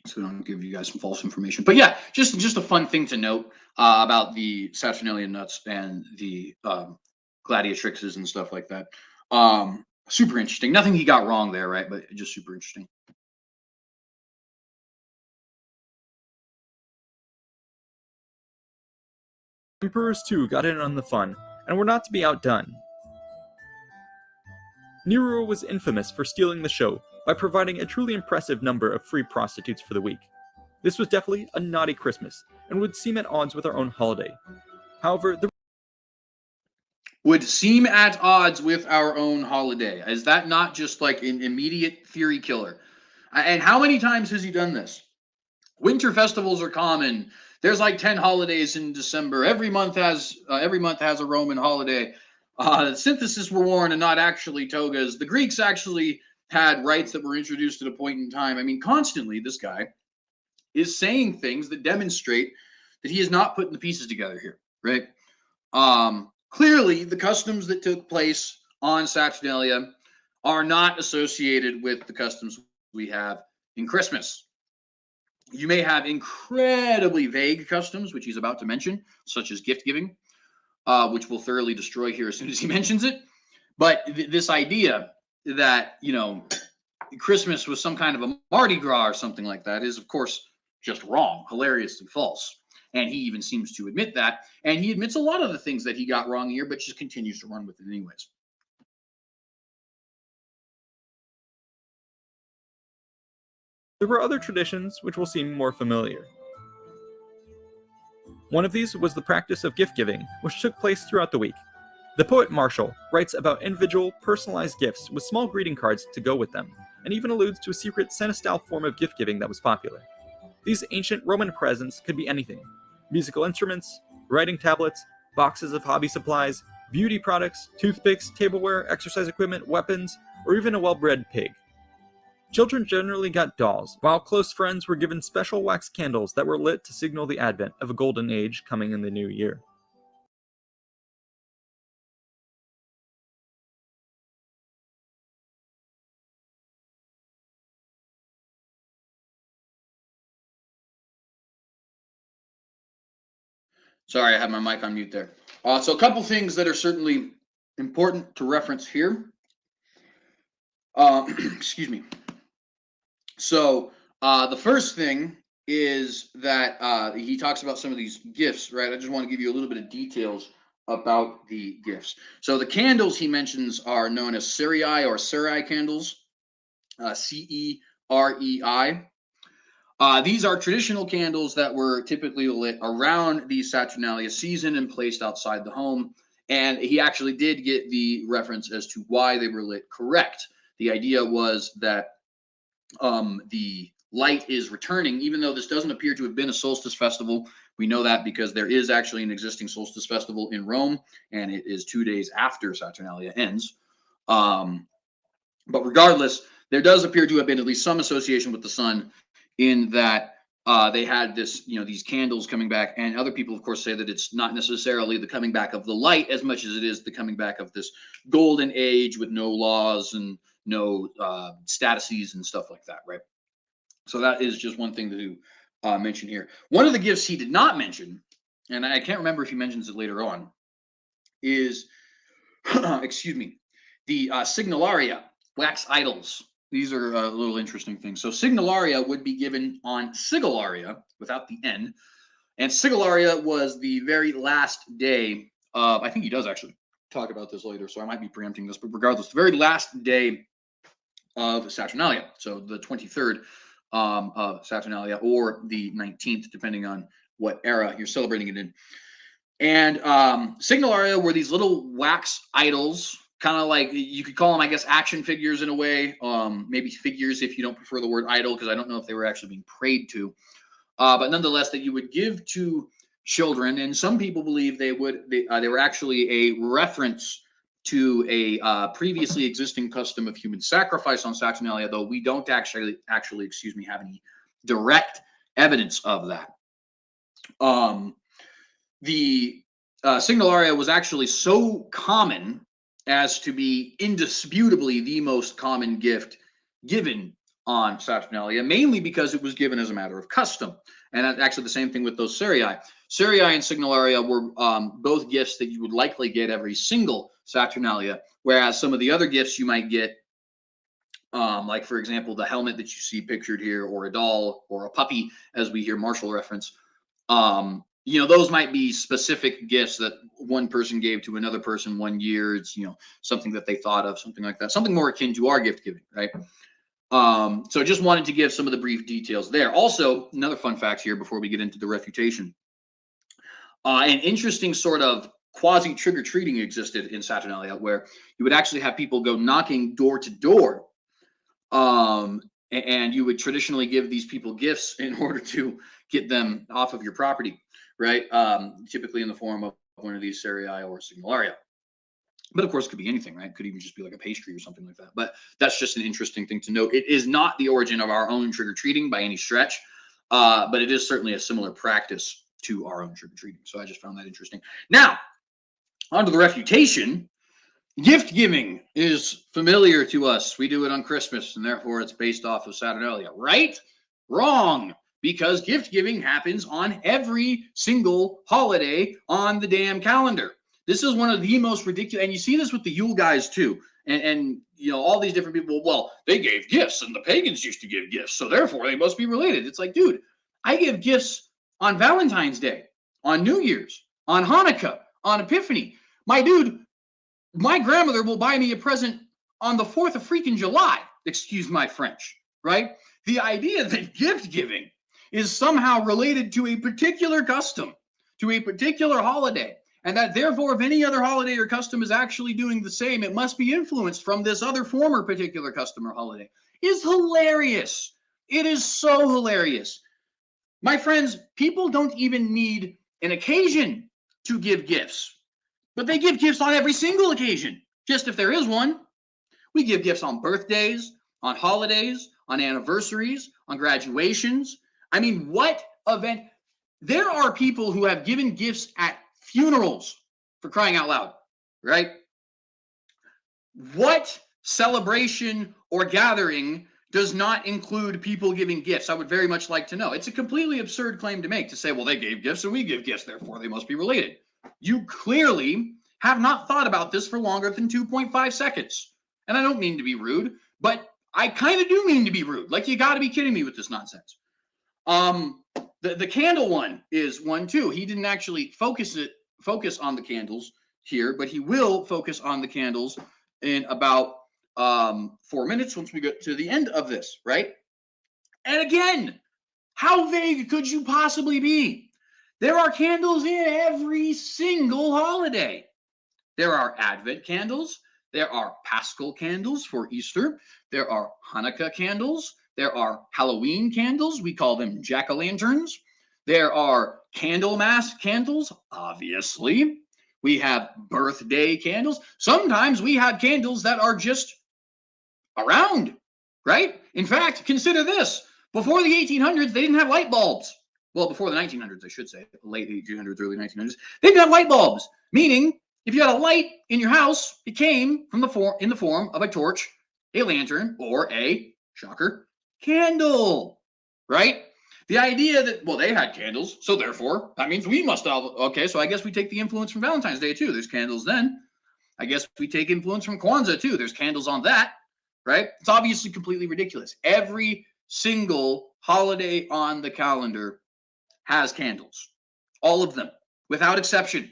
so we don't give you guys some false information. But yeah, just a fun thing to note about the Saturnalia nuts and the gladiatrixes and stuff like that. Super interesting. Nothing he got wrong there, right? But just super interesting. Emperors too got in on the fun, and were not to be outdone. Nero was infamous for stealing the show by providing a truly impressive number of free prostitutes for the week. This was definitely a naughty Christmas, and would seem at odds with our own holiday. However, would seem at odds with our own holiday. Is that not just like an immediate theory killer? And how many times has he done this? Winter festivals are common. There's like 10 holidays in December. Every month has a Roman holiday. Synthesis were worn and not actually togas. The Greeks actually had rites that were introduced at a point in time. I mean, constantly this guy is saying things that demonstrate that he is not putting the pieces together here, right? Clearly, the customs that took place on Saturnalia are not associated with the customs we have in Christmas. You may have incredibly vague customs, which he's about to mention, such as gift giving, which we'll thoroughly destroy here as soon as he mentions it. But this idea that, Christmas was some kind of a Mardi Gras or something like that is, of course, just wrong, hilariously false. And he even seems to admit that. And he admits a lot of the things that he got wrong here, but just continues to run with it anyways. there were other traditions which will seem more familiar. One of these was the practice of gift giving, which took place throughout the week. The poet Martial writes about individual, personalized gifts with small greeting cards to go with them, and even alludes to a secret Santa-style form of gift giving that was popular. These ancient Roman presents could be anything: musical instruments, writing tablets, boxes of hobby supplies, beauty products, toothpicks, tableware, exercise equipment, weapons, or even a well-bred pig. Children generally got dolls, while close friends were given special wax candles that were lit to signal the advent of a golden age coming in the new year. Sorry, I had my mic on mute there. So a couple things that are certainly important to reference here. Excuse me. So the first thing is that he talks about some of these gifts, right? I just want to give you a little bit of details about the gifts. So the candles he mentions are known as cerei or cerei candles, C-E-R-E-I. These are traditional candles that were typically lit around the Saturnalia season and placed outside the home. And he actually did get the reference as to why they were lit correct. The idea was that the light is returning, even though this doesn't appear to have been a solstice festival. We know that because there is actually an existing solstice festival in Rome, and it is 2 days after Saturnalia ends. But regardless, there does appear to have been at least some association with the sun, in that they had this, these candles coming back, and other people, of course, say that it's not necessarily the coming back of the light as much as it is the coming back of this golden age with no laws and no statuses and stuff like that, right? So that is just one thing to mention here. One of the gifts he did not mention, and I can't remember if he mentions it later on, is, excuse me, the Signalaria, wax idols. These are little interesting things. So Signalaria would be given on Sigillaria without the N. And Sigillaria was the very last day of, I think he does actually talk about this later, so I might be preempting this, but regardless, the very last day of Saturnalia. So the 23rd of Saturnalia, or the 19th, depending on what era you're celebrating it in. And Signalaria were these little wax idols, kind of like, you could call them, I guess, action figures in a way, maybe figures if you don't prefer the word idol, because I don't know if they were actually being prayed to, but nonetheless, that you would give to children. And some people believe they were actually a reference to a previously existing custom of human sacrifice on Saturnalia, though we don't actually have any direct evidence of that. The Signalaria was actually so common as to be indisputably the most common gift given on Saturnalia, mainly because it was given as a matter of custom. And that's actually the same thing with those Cerei. Cerei and Signalaria were both gifts that you would likely get every single Saturnalia, whereas some of the other gifts you might get, like, for example, the helmet that you see pictured here, or a doll, or a puppy, as we hear Martial reference, those might be specific gifts that one person gave to another person one year. It's, something that they thought of, something like that, something more akin to our gift giving, right? So just wanted to give some of the brief details there. Also, another fun fact here before we get into the refutation. An interesting sort of quasi trick-or-treating existed in Saturnalia, where you would actually have people go knocking door to door, and you would traditionally give these people gifts in order to get them off of your property, right? Typically in the form of one of these Cerei or Signalaria. But of course, it could be anything, right? It could even just be like a pastry or something like that. But that's just an interesting thing to note. It is not the origin of our own trick-or-treating by any stretch, but it is certainly a similar practice to our own trick-or-treating. So I just found that interesting. Now, on to the refutation. Gift giving is familiar to us. We do it on Christmas, and therefore it's based off of Saturnalia, right? Wrong, because gift giving happens on every single holiday on the damn calendar. This is one of the most ridiculous, and you see this with the Yule guys too, and all these different people. Well, they gave gifts, and the pagans used to give gifts, so therefore they must be related. It's like, dude, I give gifts on Valentine's Day, on New Year's, on Hanukkah, on Epiphany. My dude, my grandmother will buy me a present on the 4th of freaking July. Excuse my French, right? The idea that gift giving is somehow related to a particular custom to a particular holiday, and that therefore if any other holiday or custom is actually doing the same, it must be influenced from this other former particular custom or holiday, is hilarious. It is so hilarious. My friends, people don't even need an occasion to give gifts, but they give gifts on every single occasion, just if there is one. We give gifts on birthdays, on holidays, on anniversaries, on graduations. I mean, what event? There are people who have given gifts at funerals, for crying out loud, right? What celebration or gathering does not include people giving gifts? I would very much like to know. It's a completely absurd claim to make, to say, well, they gave gifts and we give gifts, therefore they must be related. You clearly have not thought about this for longer than 2.5 seconds. And I don't mean to be rude, but I kind of do mean to be rude. Like, you got to be kidding me with this nonsense. The candle one is one too. He didn't actually focus on the candles here, but he will focus on the candles in about 4 minutes once we get to the end of this, right? And again, how vague could you possibly be? There are candles in every single holiday. There are Advent candles. There are Paschal candles for Easter. There are Hanukkah candles. There are Halloween candles. We call them jack-o'-lanterns. There are Candlemas candles, obviously. We have birthday candles. Sometimes we have candles that are just around, right? In fact, consider this. Before the 1800s, they didn't have light bulbs. Well, before the 1900s, I should say, late 1800s, early 1900s. They didn't have light bulbs, meaning if you had a light in your house, it came from in the form of a torch, a lantern, or a, shocker, candle, right? The idea that, well, they had candles, so therefore, that means we must have, okay, so I guess we take the influence from Valentine's Day too. There's candles then. I guess we take influence from Kwanzaa too. There's candles on that, right? It's obviously completely ridiculous. Every single holiday on the calendar has candles. All of them, without exception.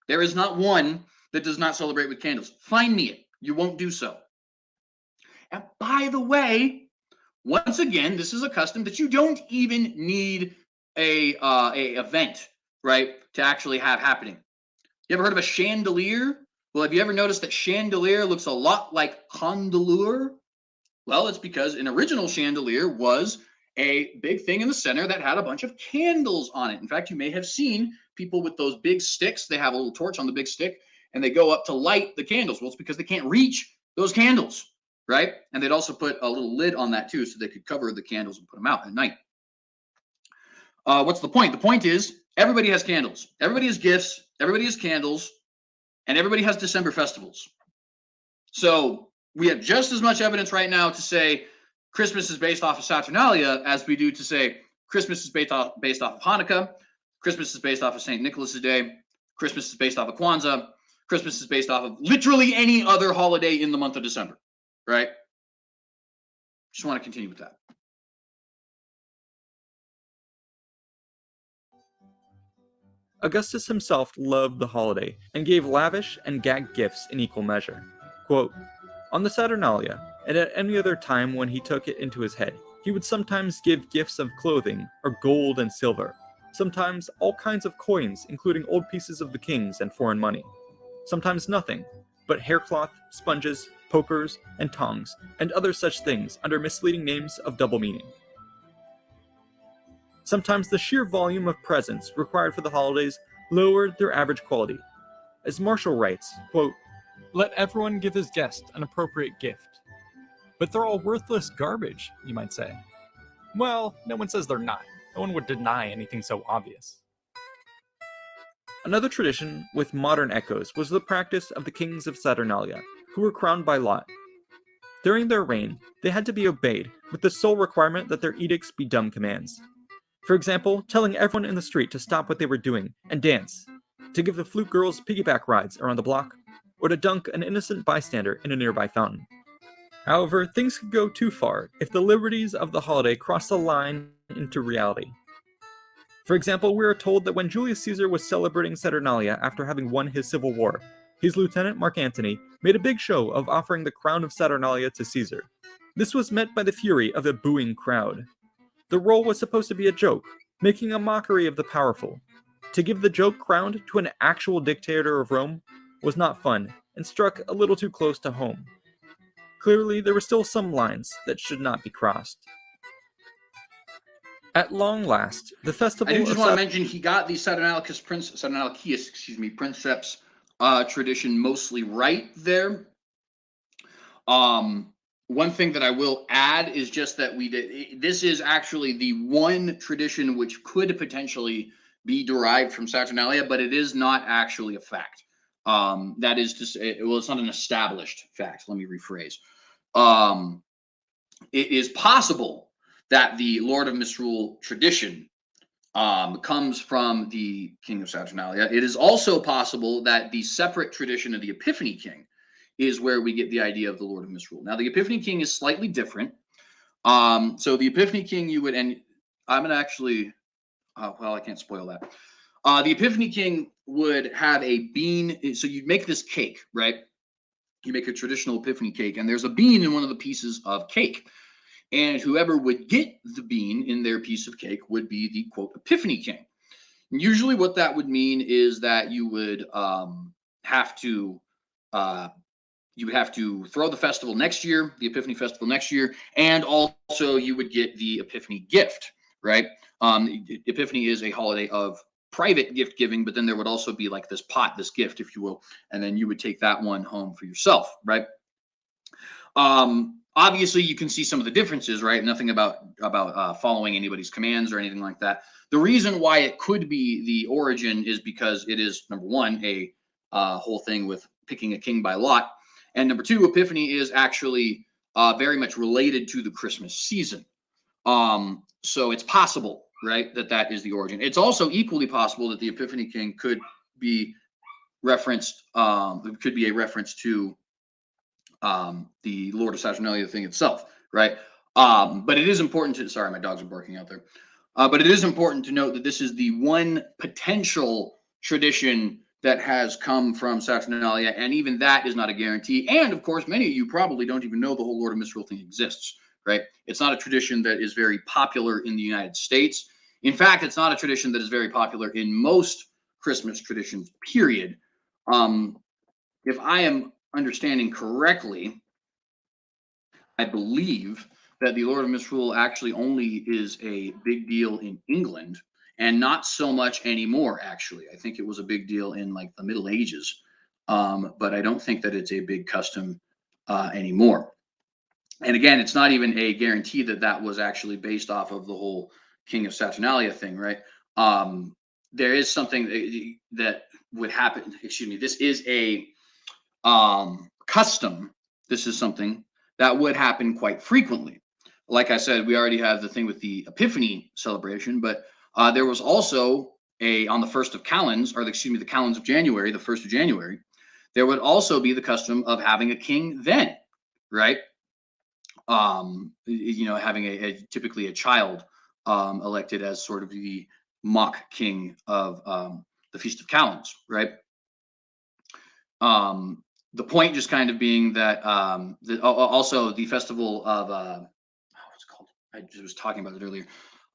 There is not one that does not celebrate with candles. Find me it. You won't do so. And by the way, once again, this is a custom that you don't even need a event, right, to actually have happening. You ever heard of a chandelier? Well, have you ever noticed that chandelier looks a lot like candelure? Well, it's because an original chandelier was a big thing in the center that had a bunch of candles on it. In fact, you may have seen people with those big sticks. They have a little torch on the big stick, and they go up to light the candles. Well, it's because they can't reach those candles, right? And they'd also put a little lid on that too, so they could cover the candles and put them out at night. What's the point? The point is everybody has candles. Everybody has gifts. Everybody has candles. And everybody has December festivals. So we have just as much evidence right now to say Christmas is based off of Saturnalia as we do to say Christmas is based off of Hanukkah. Christmas is based off of St. Nicholas's Day. Christmas is based off of Kwanzaa. Christmas is based off of literally any other holiday in the month of December, right? Just want to continue with that. Augustus himself loved the holiday and gave lavish and gag gifts in equal measure. Quote, on the Saturnalia, and at any other time when he took it into his head, he would sometimes give gifts of clothing, or gold and silver, sometimes all kinds of coins, including old pieces of the king's and foreign money, sometimes nothing, but haircloth, sponges, pokers, and tongs, and other such things under misleading names of double meaning. Sometimes the sheer volume of presents required for the holidays lowered their average quality. As Marshall writes, quote, let everyone give his guest an appropriate gift. But they're all worthless garbage, you might say. Well, no one says they're not. No one would deny anything so obvious. Another tradition with modern echoes was the practice of the kings of Saturnalia, who were crowned by lot. During their reign, they had to be obeyed, with the sole requirement that their edicts be dumb commands. For example, telling everyone in the street to stop what they were doing and dance, to give the flute girls piggyback rides around the block, or to dunk an innocent bystander in a nearby fountain. However, things could go too far if the liberties of the holiday crossed the line into reality. For example, we are told that when Julius Caesar was celebrating Saturnalia after having won his civil war, his lieutenant Mark Antony made a big show of offering the crown of Saturnalia to Caesar. This was met by the fury of a booing crowd. The role was supposed to be a joke, making a mockery of the powerful. to give the joke crowned to an actual dictator of Rome was not fun and struck a little too close to home. Clearly, there were still some lines that should not be crossed. At long last, the festival I do of just want to mention he got the Saturnalius princeps tradition mostly right there. One thing that I will add is just that this is actually the one tradition which could potentially be derived from Saturnalia, but it is not actually a fact. That is to say, well, it's not an established fact. Let me rephrase. It is possible that the Lord of Misrule tradition comes from the King of Saturnalia. It is also possible that the separate tradition of the Epiphany King is where we get the idea of the Lord of Misrule. Now, the Epiphany King is slightly different. So the Epiphany King, and I'm going to actually, well, I can't spoil that. The Epiphany King would have a bean. So you'd make this cake, right? You make a traditional Epiphany cake, and there's a bean in one of the pieces of cake. And whoever would get the bean in their piece of cake would be the, quote, Epiphany King. And usually what that would mean is that you would have to throw the festival next year, the Epiphany festival next year, and also you would get the Epiphany gift, right? Epiphany is a holiday of private gift giving, but then there would also be like this pot, this gift, if you will, and then you would take that one home for yourself, right? Obviously, you can see some of the differences, right? Nothing about following anybody's commands or anything like that. The reason why it could be the origin is because it is, number one, a whole thing with picking a king by lot, and number two, Epiphany is actually very much related to the Christmas season. So it's possible, right, that is the origin. It's also equally possible that the Epiphany King could be referenced. Could be a reference to the Lord of Saturnalia thing itself, right? But it is important to, sorry, my dogs are barking out there. But it is important to note that this is the one potential tradition that has come from Saturnalia, and even that is not a guarantee. And of course, many of you probably don't even know the whole Lord of Misrule thing exists, right? It's not a tradition that is very popular in the United States. In fact, it's not a tradition that is very popular in most Christmas traditions, period. If I am understanding correctly, I believe that the Lord of Misrule actually only is a big deal in England and not so much anymore, actually. I think it was a big deal in like the Middle Ages, but I don't think that it's a big custom anymore. And again, it's not even a guarantee that that was actually based off of the whole King of Saturnalia thing, right? There is something that would happen. Excuse me. This is a custom. This is something that would happen quite frequently. Like I said, we already have the thing with the Epiphany celebration, but there was also on the 1st of Calends, or excuse me, the Calends of January, the 1st of January, there would also be the custom of having a king then, right? Having typically a child elected as sort of the mock king of the Feast of Calends, right? The point just kind of being that also the festival of what's it called? I just was talking about it earlier.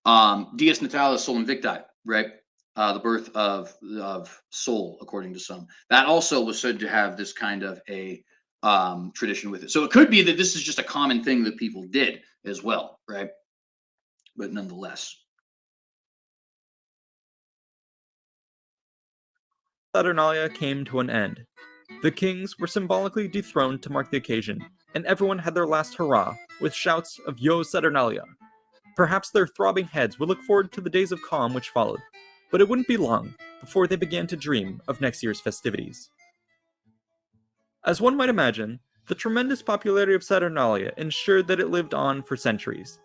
Dies Natalis Sol Invicti, right? The birth of Sol, according to some. That also was said to have this kind of a tradition with it. So it could be that this is just a common thing that people did as well, right? But nonetheless. Saturnalia came to an end. The kings were symbolically dethroned to mark the occasion, and everyone had their last hurrah with shouts of Yo Saturnalia. Perhaps their throbbing heads would look forward to the days of calm which followed, but it wouldn't be long before they began to dream of next year's festivities. As one might imagine, the tremendous popularity of Saturnalia ensured that it lived on for centuries.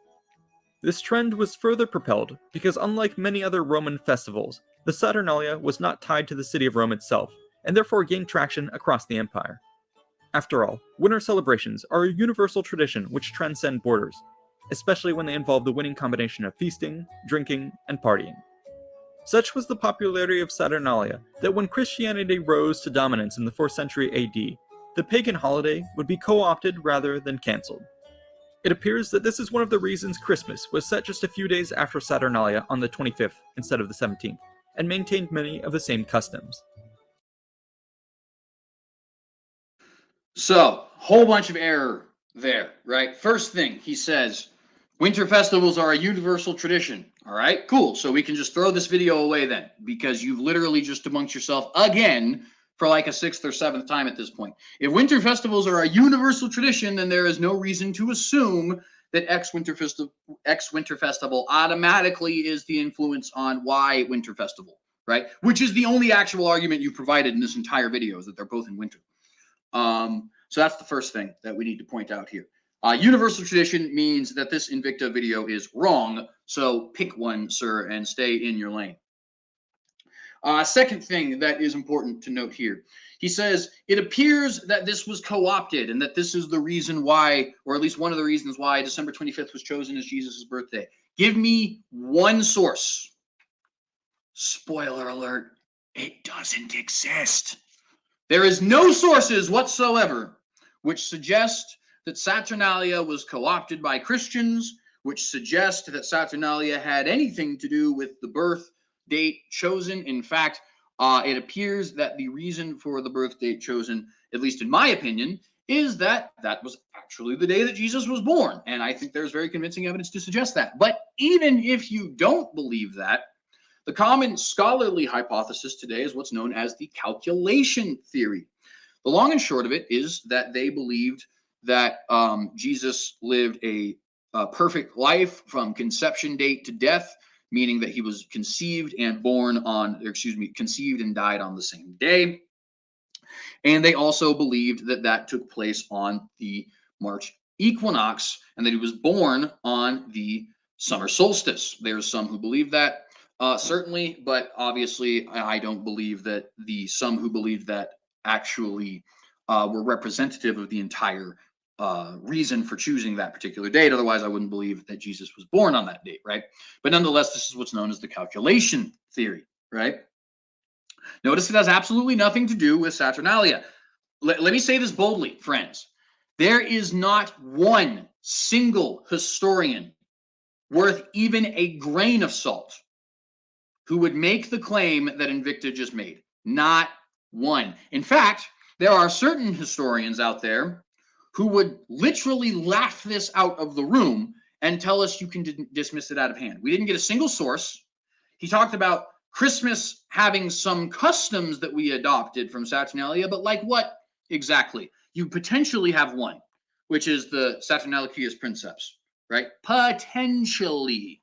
This trend was further propelled because, unlike many other Roman festivals, the Saturnalia was not tied to the city of Rome itself, and therefore gained traction across the empire. After all, winter celebrations are a universal tradition which transcend borders, especially when they involve the winning combination of feasting, drinking, and partying. Such was the popularity of Saturnalia that when Christianity rose to dominance in the 4th century AD, the pagan holiday would be co-opted rather than cancelled. It appears that this is one of the reasons Christmas was set just a few days after Saturnalia on the 25th instead of the 17th, and maintained many of the same customs. So, whole bunch of error there, right? First thing, he says, winter festivals are a universal tradition. All right, cool. So we can just throw this video away then, because you've literally just debunked yourself again for like a 6th or 7th time at this point. If winter festivals are a universal tradition, then there is no reason to assume that X winter festival automatically is the influence on Y winter festival, right? Which is the only actual argument you've provided in this entire video, is that they're both in winter. So that's the first thing that we need to point out here. Universal tradition means that this Invicta video is wrong. So pick one, sir, and stay in your lane. Second thing that is important to note here. He says, it appears that this was co-opted and that this is the reason why, or at least one of the reasons why December 25th was chosen as Jesus' birthday. Give me one source. Spoiler alert, it doesn't exist. There is no sources whatsoever which suggest that Saturnalia was co-opted by Christians, which suggest that Saturnalia had anything to do with the birth date chosen. In fact, it appears that the reason for the birth date chosen, at least in my opinion, is that that was actually the day that Jesus was born. And I think there's very convincing evidence to suggest that. But even if you don't believe that, the common scholarly hypothesis today is what's known as the calculation theory. The long and short of it is that they believed that Jesus lived a perfect life from conception date to death, meaning that he was conceived and conceived and died on the same day. And they also believed that that took place on the March equinox and that he was born on the summer solstice. There's some who believe that. Certainly, but obviously I don't believe that some who believe that actually were representative of the entire reason for choosing that particular date. Otherwise, I wouldn't believe that Jesus was born on that date, right? But nonetheless, this is what's known as the calculation theory, right? Notice it has absolutely nothing to do with Saturnalia. Let me say this boldly, friends. There is not one single historian worth even a grain of salt who would make the claim that Invicta just made. Not one. In fact, there are certain historians out there who would literally laugh this out of the room and tell us you can dismiss it out of hand. We didn't get a single source. He talked about Christmas having some customs that we adopted from Saturnalia, but like what exactly? You potentially have one, which is the Saturnalicaeus Princeps, right? Potentially.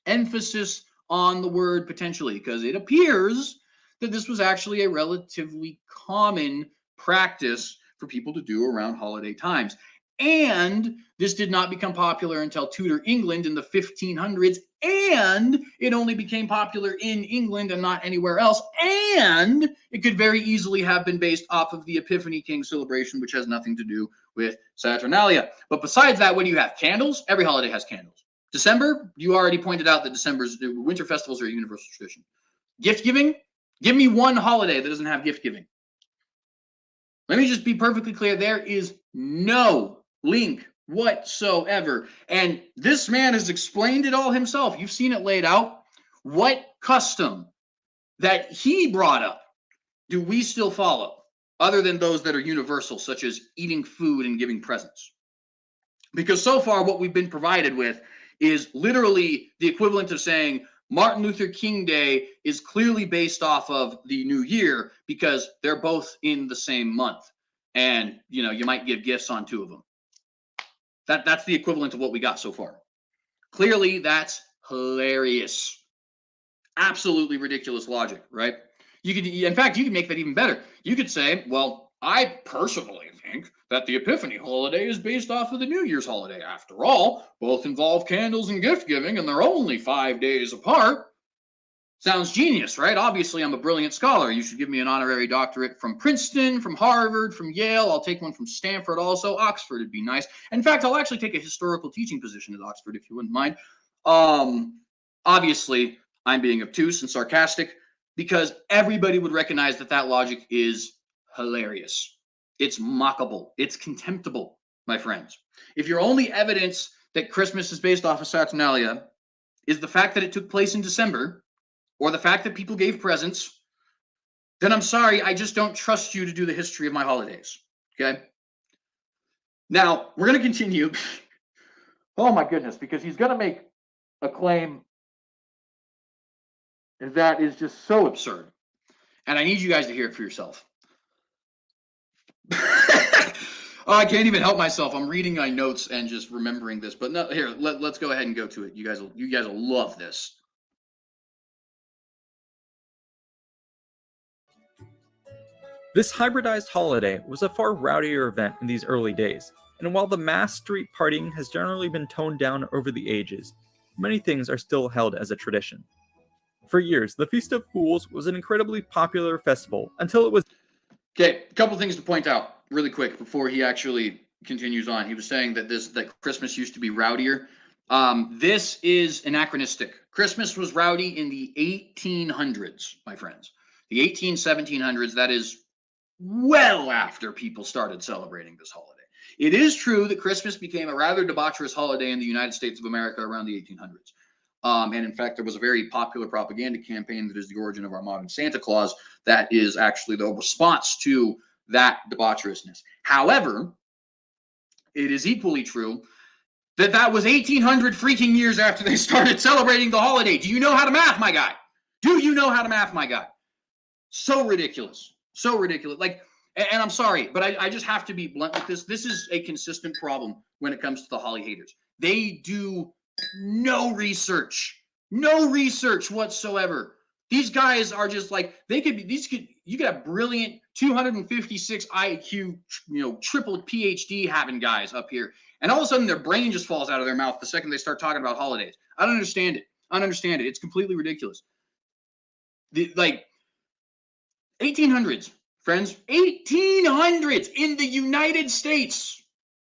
Emphasis on the word potentially, because it appears that this was actually a relatively common practice for people to do around holiday times. And this did not become popular until Tudor England in the 1500s, and it only became popular in England and not anywhere else, and it could very easily have been based off of the Epiphany King celebration, which has nothing to do with Saturnalia. But besides that, what do you have? Candles? Every holiday has candles. December, you already pointed out that December's winter festivals are a universal tradition. Gift giving? Give me one holiday that doesn't have gift giving. Let me just be perfectly clear. There is no link whatsoever. And this man has explained it all himself. You've seen it laid out. What custom that he brought up do we still follow, other than those that are universal, such as eating food and giving presents? Because so far what we've been provided with is literally the equivalent of saying Martin Luther King Day is clearly based off of the new year because they're both in the same month. And, you might give gifts on two of them. That's the equivalent of what we got so far. Clearly, that's hilarious. Absolutely ridiculous logic, right? In fact, you could make that even better. You could say, well, I personally think that the Epiphany holiday is based off of the New Year's holiday. After all, both involve candles and gift giving, and they're only 5 days apart. Sounds genius, right? Obviously, I'm a brilliant scholar. You should give me an honorary doctorate from Princeton, from Harvard, from Yale. I'll take one from Stanford also. Oxford would be nice. In fact, I'll actually take a historical teaching position at Oxford, if you wouldn't mind. Obviously, I'm being obtuse and sarcastic because everybody would recognize that that logic is hilarious. It's mockable. It's contemptible, my friends. If your only evidence that Christmas is based off of Saturnalia is the fact that it took place in December, or the fact that people gave presents, then I'm sorry, I just don't trust you to do the history of my holidays. Okay? Now, we're going to continue. Oh my goodness, because he's going to make a claim that is just so absurd. And I need you guys to hear it for yourself. Oh, I can't even help myself. I'm reading my notes and just remembering this. But no, here, let's go ahead and go to it. You guys will love this. This hybridized holiday was a far rowdier event in these early days, and while the mass street partying has generally been toned down over the ages, many things are still held as a tradition. For years, the Feast of Fools was an incredibly popular festival until it was... Okay, a couple things to point out really quick before he actually continues on. He was saying that Christmas used to be rowdier. This is anachronistic. Christmas was rowdy in the 1800s, my friends. The 1700s, that is well after people started celebrating this holiday. It is true that Christmas became a rather debaucherous holiday in the United States of America around the 1800s. And in fact, there was a very popular propaganda campaign that is the origin of our modern Santa Claus that is actually the response to that debaucherousness. However, it is equally true that that was 1800 freaking years after they started celebrating the holiday. Do you know how to math, my guy? Do you know how to math, my guy? So ridiculous. So ridiculous. Like, and I'm sorry, but I just have to be blunt with this. This is a consistent problem when it comes to the holly haters. They do no research whatsoever. These guys are just like, you could have brilliant 256 IQ, triple PhD having guys up here. And all of a sudden their brain just falls out of their mouth the second they start talking about holidays. I don't understand it. It's completely ridiculous. 1800s, friends, 1800s in the United States.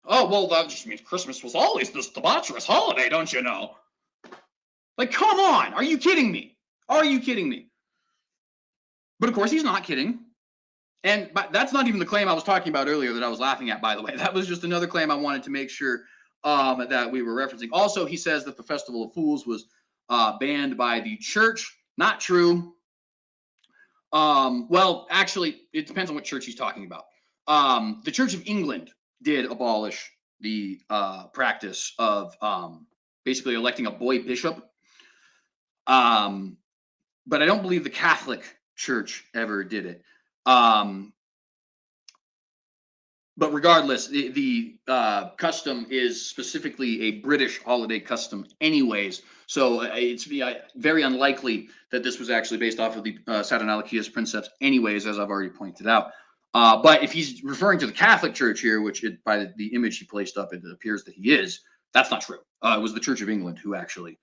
Oh, well, that just means Christmas was always this debaucherous holiday, don't you know? Like, come on. Are you kidding me? Are you kidding me? But of course, he's not kidding. And that's not even the claim I was talking about earlier that I was laughing at, by the way. That was just another claim I wanted to make sure that we were referencing. Also, he says that the Festival of Fools was banned by the church. Not true. Well, actually, it depends on what church he's talking about. The Church of England did abolish the practice of basically electing a boy bishop. But I don't believe the Catholic Church ever did it. But regardless, the custom is specifically a British holiday custom anyways. So it's very unlikely that this was actually based off of the Saturnalia Princeps anyways, as I've already pointed out. But if he's referring to the Catholic Church here, which by the image he placed up, it appears that he is, that's not true. It was the Church of England who actually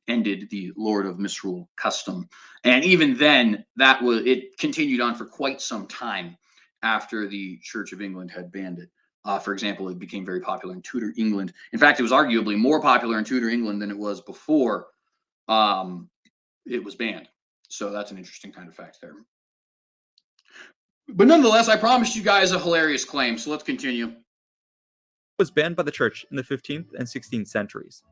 ended the Lord of Misrule custom. And even then, it continued on for quite some time after the Church of England had banned it. For example, it became very popular in Tudor England. In fact, it was arguably more popular in Tudor England than it was before it was banned. So that's an interesting kind of fact there. But nonetheless, I promised you guys a hilarious claim, so let's continue. Was banned by the church in the 15th and 16th centuries.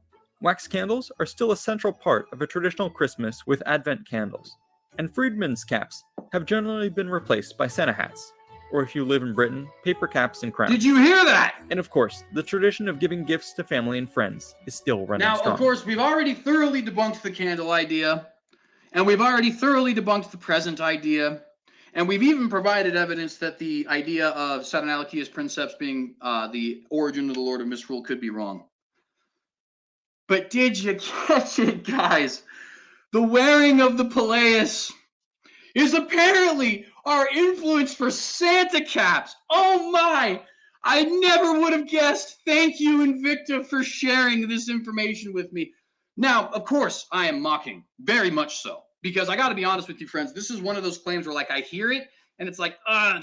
Wax candles are still a central part of a traditional Christmas with Advent candles, and freedmen's caps have generally been replaced by Santa hats, or if you live in Britain, paper caps and crowns. Did you hear that? And of course, the tradition of giving gifts to family and friends is still running strong. Now, of course, we've already thoroughly debunked the candle idea, and we've already thoroughly debunked the present idea, and we've even provided evidence that the idea of Saturnalia Princeps being the origin of the Lord of Misrule could be wrong. But did you catch it, guys? The wearing of the Peleus is apparently our influence for Santa caps. Oh my! I never would have guessed. Thank you, Invicta, for sharing this information with me. Now, of course, I am mocking, very much so, because I got to be honest with you, friends. This is one of those claims where, like, I hear it and it's like, I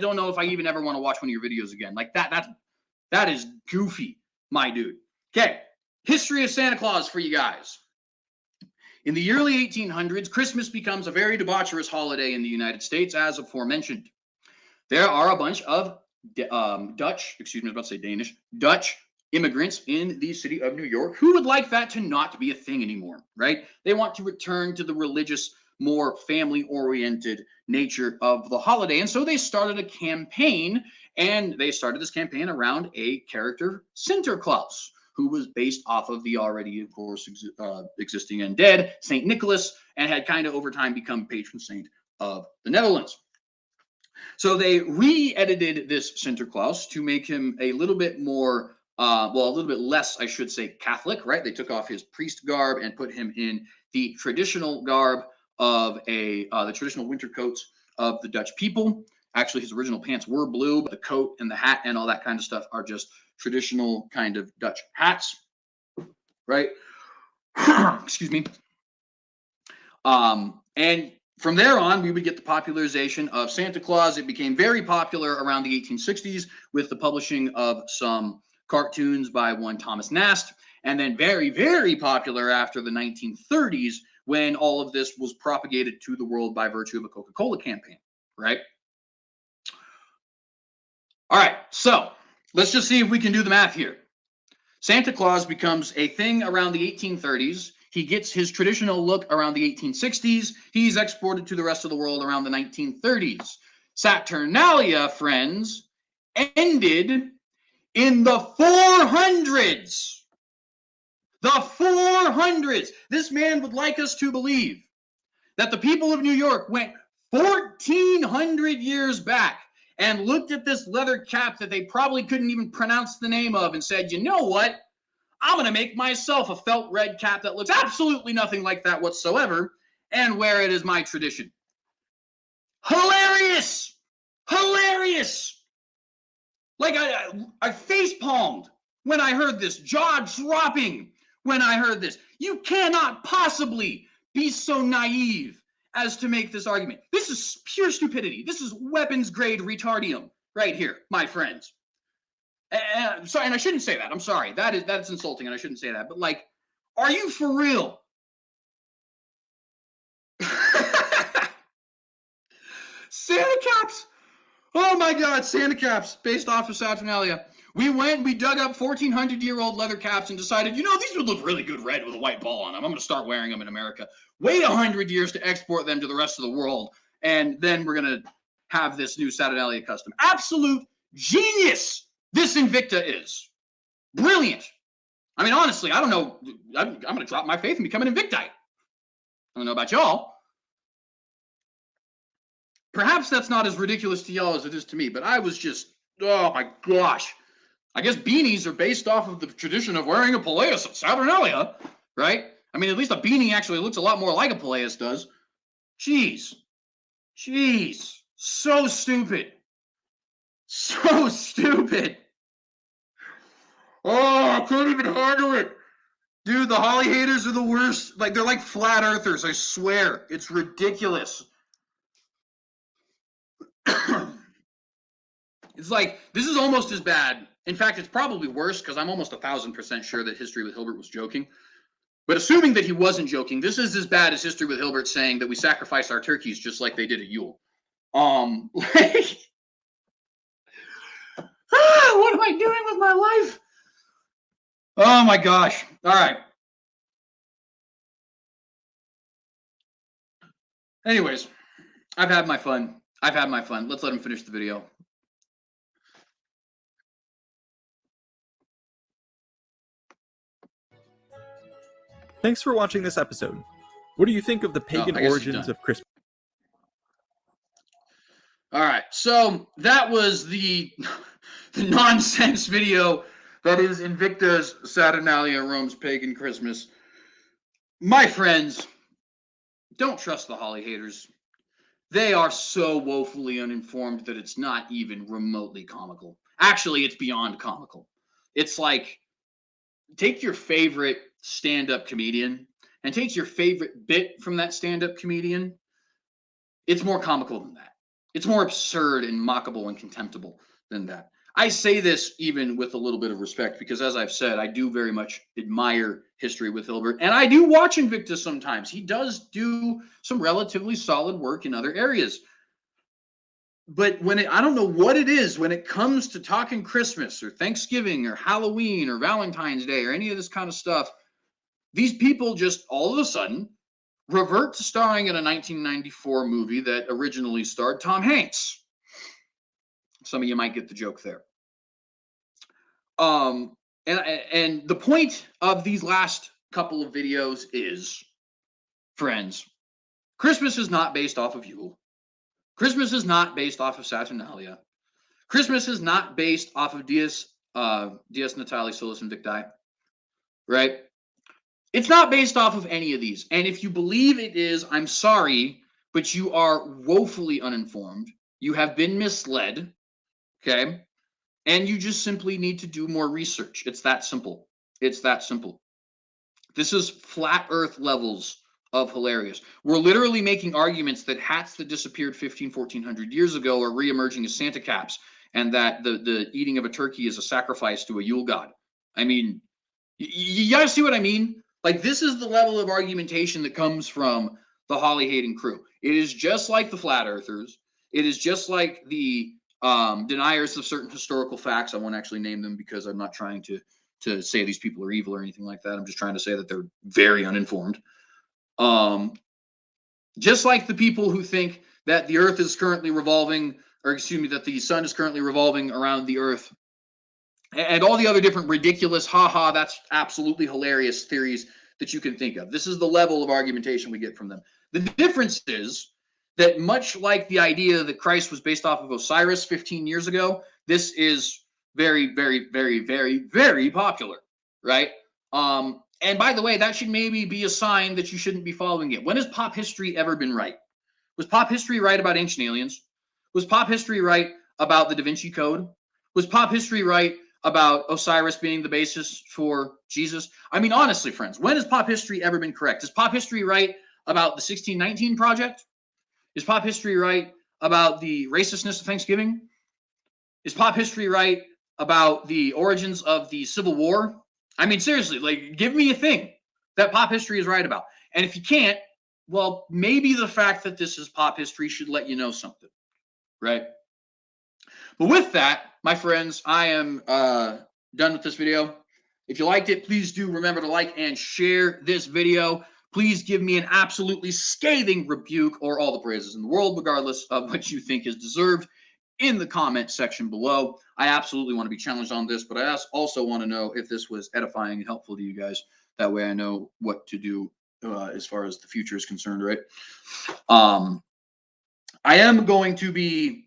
don't know if I even ever want to watch one of your videos again. Like that is goofy, my dude. Okay, history of Santa Claus for you guys. In the early 1800s, Christmas becomes a very debaucherous holiday in the United States, as aforementioned. There are a bunch of Dutch immigrants in the city of New York who would like that to not be a thing anymore, right? They want to return to the religious, more family-oriented nature of the holiday. And so they started a campaign, and they started this campaign around a character, Sinterklaas, who was based off of the already, of course, existing and dead St. Nicholas, and had kind of over time become patron saint of the Netherlands. So they re-edited this Sinterklaas to make him a little bit more, a little bit less, I should say, Catholic, right? They took off his priest garb and put him in the traditional garb of the traditional winter coats of the Dutch people. Actually, his original pants were blue, but the coat and the hat and all that kind of stuff are just traditional kind of Dutch hats, right? Excuse me. And from there on, we would get the popularization of Santa Claus. It became very popular around the 1860s with the publishing of some cartoons by one Thomas Nast, and then very, very popular after the 1930s when all of this was propagated to the world by virtue of a Coca-Cola campaign, right? All right, so let's just see if we can do the math here. Santa Claus becomes a thing around the 1830s. He gets his traditional look around the 1860s. He's exported to the rest of the world around the 1930s. Saturnalia, friends, ended in the 400s. The 400s. This man would like us to believe that the people of New York went 1,400 years back and looked at this leather cap that they probably couldn't even pronounce the name of and said, you know what? I'm going to make myself a felt red cap that looks absolutely nothing like that whatsoever and wear it as my tradition. Hilarious! Hilarious! Like I face palmed when I heard this, jaw dropping when I heard this. You cannot possibly be so naive as to make this argument. This is pure stupidity. This is weapons grade retardium right here, my friends. Sorry, and I shouldn't say that. I'm sorry. That's insulting, and I shouldn't say that. But like, are you for real? Santa caps. Oh my God, Santa caps based off of Saturnalia. We dug up 1,400-year-old leather caps and decided, you know, these would look really good red with a white ball on them. I'm going to start wearing them in America. Wait 100 years to export them to the rest of the world, and then we're going to have this new Saturnalia custom. Absolute genius. This Invicta is brilliant. I mean, honestly, I don't know. I'm going to drop my faith and become an Invictite. I don't know about y'all. Perhaps that's not as ridiculous to y'all as it is to me, but I was just, oh my gosh. I guess beanies are based off of the tradition of wearing a Peleus at Saturnalia, right? I mean, at least a beanie actually looks a lot more like a Peleus does. Jeez. So stupid. So stupid. Oh, I couldn't even handle it. Dude, the Holly haters are the worst. Like, they're like flat earthers, I swear. It's ridiculous. It's like, this is almost as bad. In fact, it's probably worse because I'm almost 1,000% sure that History with Hilbert was joking. But assuming that he wasn't joking, this is as bad as History with Hilbert saying that we sacrifice our turkeys just like they did at Yule. What am I doing with my life? Oh my gosh. All right. Anyways, I've had my fun. Let's let him finish the video. Thanks for watching this episode. What do you think of the pagan origins of Christmas? All right, so that was the nonsense video that is Invicta's Saturnalia, Rome's Pagan Christmas. My friends, don't trust the Holly haters. They are so woefully uninformed that it's not even remotely comical. Actually, it's beyond comical. It's like, take your favorite stand-up comedian and take your favorite bit from that stand-up comedian. It's more comical than that. It's more absurd and mockable and contemptible than that. I say this even with a little bit of respect because, as I've said, I do very much admire History with Hilbert, and I do watch Invicta sometimes. He does do some relatively solid work in other areas. But when I don't know what it is when it comes to talking Christmas or Thanksgiving or Halloween or Valentine's Day or any of this kind of stuff, these people just all of a sudden revert to starring in a 1994 movie that originally starred Tom Hanks. Some of you might get the joke there. And the point of these last couple of videos is, friends, Christmas is not based off of Yule. Christmas is not based off of Saturnalia. Christmas is not based off of Dies Natalis Solis Invicti, right? It's not based off of any of these. And if you believe it is, I'm sorry, but you are woefully uninformed. You have been misled, okay? And you just simply need to do more research. It's that simple. It's that simple. This is flat earth levels of hilarious. We're literally making arguments that hats that disappeared 1400 years ago are reemerging as Santa caps, and that the eating of a turkey is a sacrifice to a Yule god. I mean, you guys see what I mean? Like, this is the level of argumentation that comes from the Holly Hayden crew. It is just like the flat earthers. It is just like the deniers of certain historical facts. I won't actually name them because I'm not trying to say these people are evil or anything like that. I'm just trying to say that they're very uninformed. Just like the people who think that the earth is currently revolving, or excuse me, that the sun is currently revolving around the earth, and all the other different ridiculous, haha, that's absolutely hilarious theories that you can think of. This is the level of argumentation we get from them. The difference is that, much like the idea that Christ was based off of Osiris 15 years ago, this is very, very, very, very, very popular, right? And by the way, that should maybe be a sign that you shouldn't be following it. When has pop history ever been right? Was pop history right about ancient aliens? Was pop history right about the Da Vinci Code? Was pop history right about Osiris being the basis for Jesus? I mean, honestly, friends, when has pop history ever been correct? Is pop history right about the 1619 Project? Is pop history right about the racistness of Thanksgiving? Is pop history right about the origins of the Civil War? I mean, seriously, like, give me a thing that pop history is right about. And if you can't, well, maybe the fact that this is pop history should let you know something, right? But with that, my friends, I am done with this video. If you liked it, please do remember to like and share this video. Please give me an absolutely scathing rebuke or all the praises in the world, regardless of what you think is deserved, in the comment section below. I absolutely want to be challenged on this, but I also want to know if this was edifying and helpful to you guys. That way I know what to do as far as the future is concerned, right? I am going to be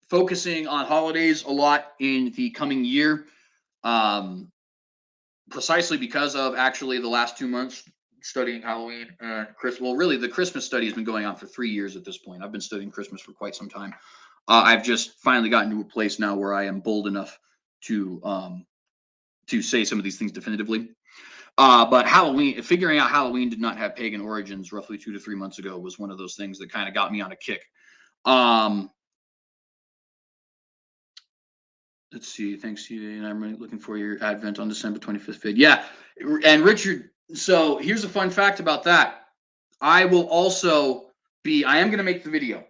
focusing on holidays a lot in the coming year, precisely because of actually the last 2 months studying Halloween and Christmas. Well, really, the Christmas study has been going on for 3 years at this point. I've been studying Christmas for quite some time. I've just finally gotten to a place now where I am bold enough to say some of these things definitively. But Halloween, figuring out Halloween did not have pagan origins roughly 2 to 3 months ago was one of those things that kind of got me on a kick. Let's see. Thanks, and I'm looking for your advent on December 25th vid. Yeah, and Richard. So here's a fun fact about that. I will also be. I am going to make the video,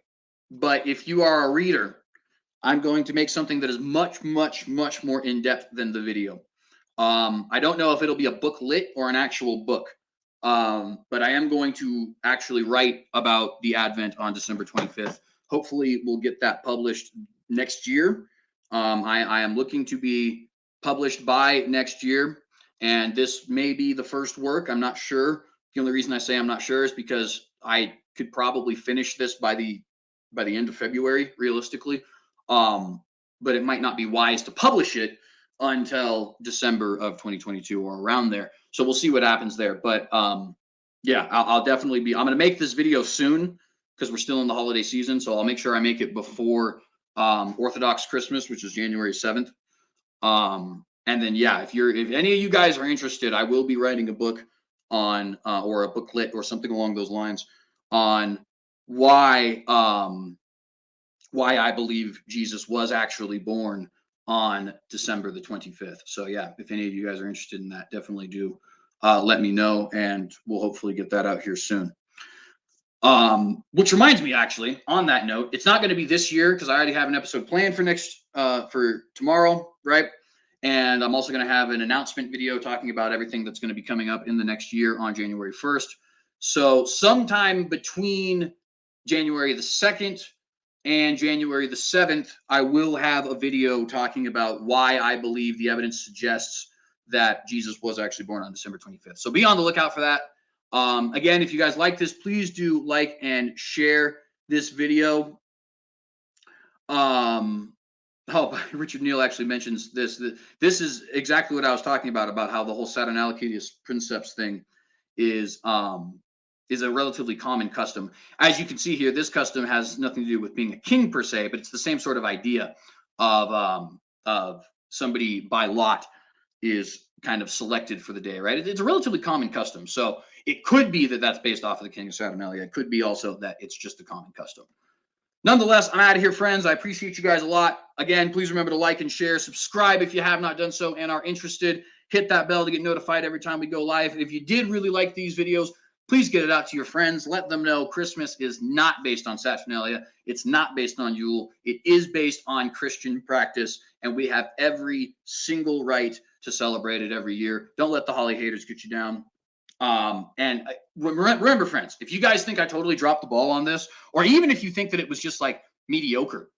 but if you are a reader, I'm going to make something that is much, much, much more in depth than the video. I don't know if it'll be a booklet or an actual book, but I am going to actually write about the Advent on December 25th. Hopefully, we'll get that published next year. I am looking to be published by next year, and this may be the first work. I'm not sure. The only reason I say I'm not sure is because I could probably finish this by the end of February, realistically. But it might not be wise to publish it until December of 2022 or around there. So we'll see what happens there. But yeah, I'll definitely be. I'm going to make this video soon because we're still in the holiday season. So I'll make sure I make it before Orthodox Christmas, which is January 7th. And then yeah, if any of you guys are interested, I will be writing a book on or a booklet or something along those lines on why I believe Jesus was actually born on December the 25th. So yeah, if any of you guys are interested in that, definitely do let me know, and we'll hopefully get that out here soon. Which reminds me, actually, on that note, it's not going to be this year because I already have an episode planned for tomorrow, right? And I'm also going to have an announcement video talking about everything that's going to be coming up in the next year on January 1st. So sometime between January the 2nd and January the 7th, I will have a video talking about why I believe the evidence suggests that Jesus was actually born on December 25th. So be on the lookout for that. Again, if you guys like this, please do like and share this video. Richard Neal actually mentions this. This is exactly what I was talking about how the whole Saturnalia princeps thing is a relatively common custom. As you can see here, this custom has nothing to do with being a king per se, but it's the same sort of idea of somebody by lot is kind of selected for the day, right? It's a relatively common custom. So it could be that that's based off of the king of Saturnalia. It could be also that it's just a common custom. Nonetheless, I'm out of here, friends. I appreciate you guys a lot. Again, please remember to like and share, subscribe if you have not done so and are interested. Hit that bell to get notified every time we go live. If you did really like these videos, please get it out to your friends. Let them know Christmas is not based on Saturnalia. It's not based on Yule. It is based on Christian practice, and we have every single right to celebrate it every year. Don't let the holly haters get you down. Remember, friends, if you guys think I totally dropped the ball on this, or even if you think that it was just like mediocre,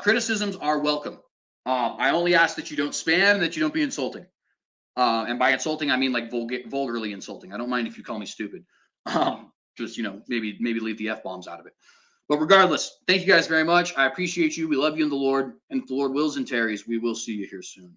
criticisms are welcome. I only ask that you don't spam and that you don't be insulting. And by insulting, I mean like vulgarly insulting. I don't mind if you call me stupid. Just, maybe leave the F-bombs out of it. But regardless, thank you guys very much. I appreciate you. We love you in the Lord. And if the Lord wills and tarries, we will see you here soon.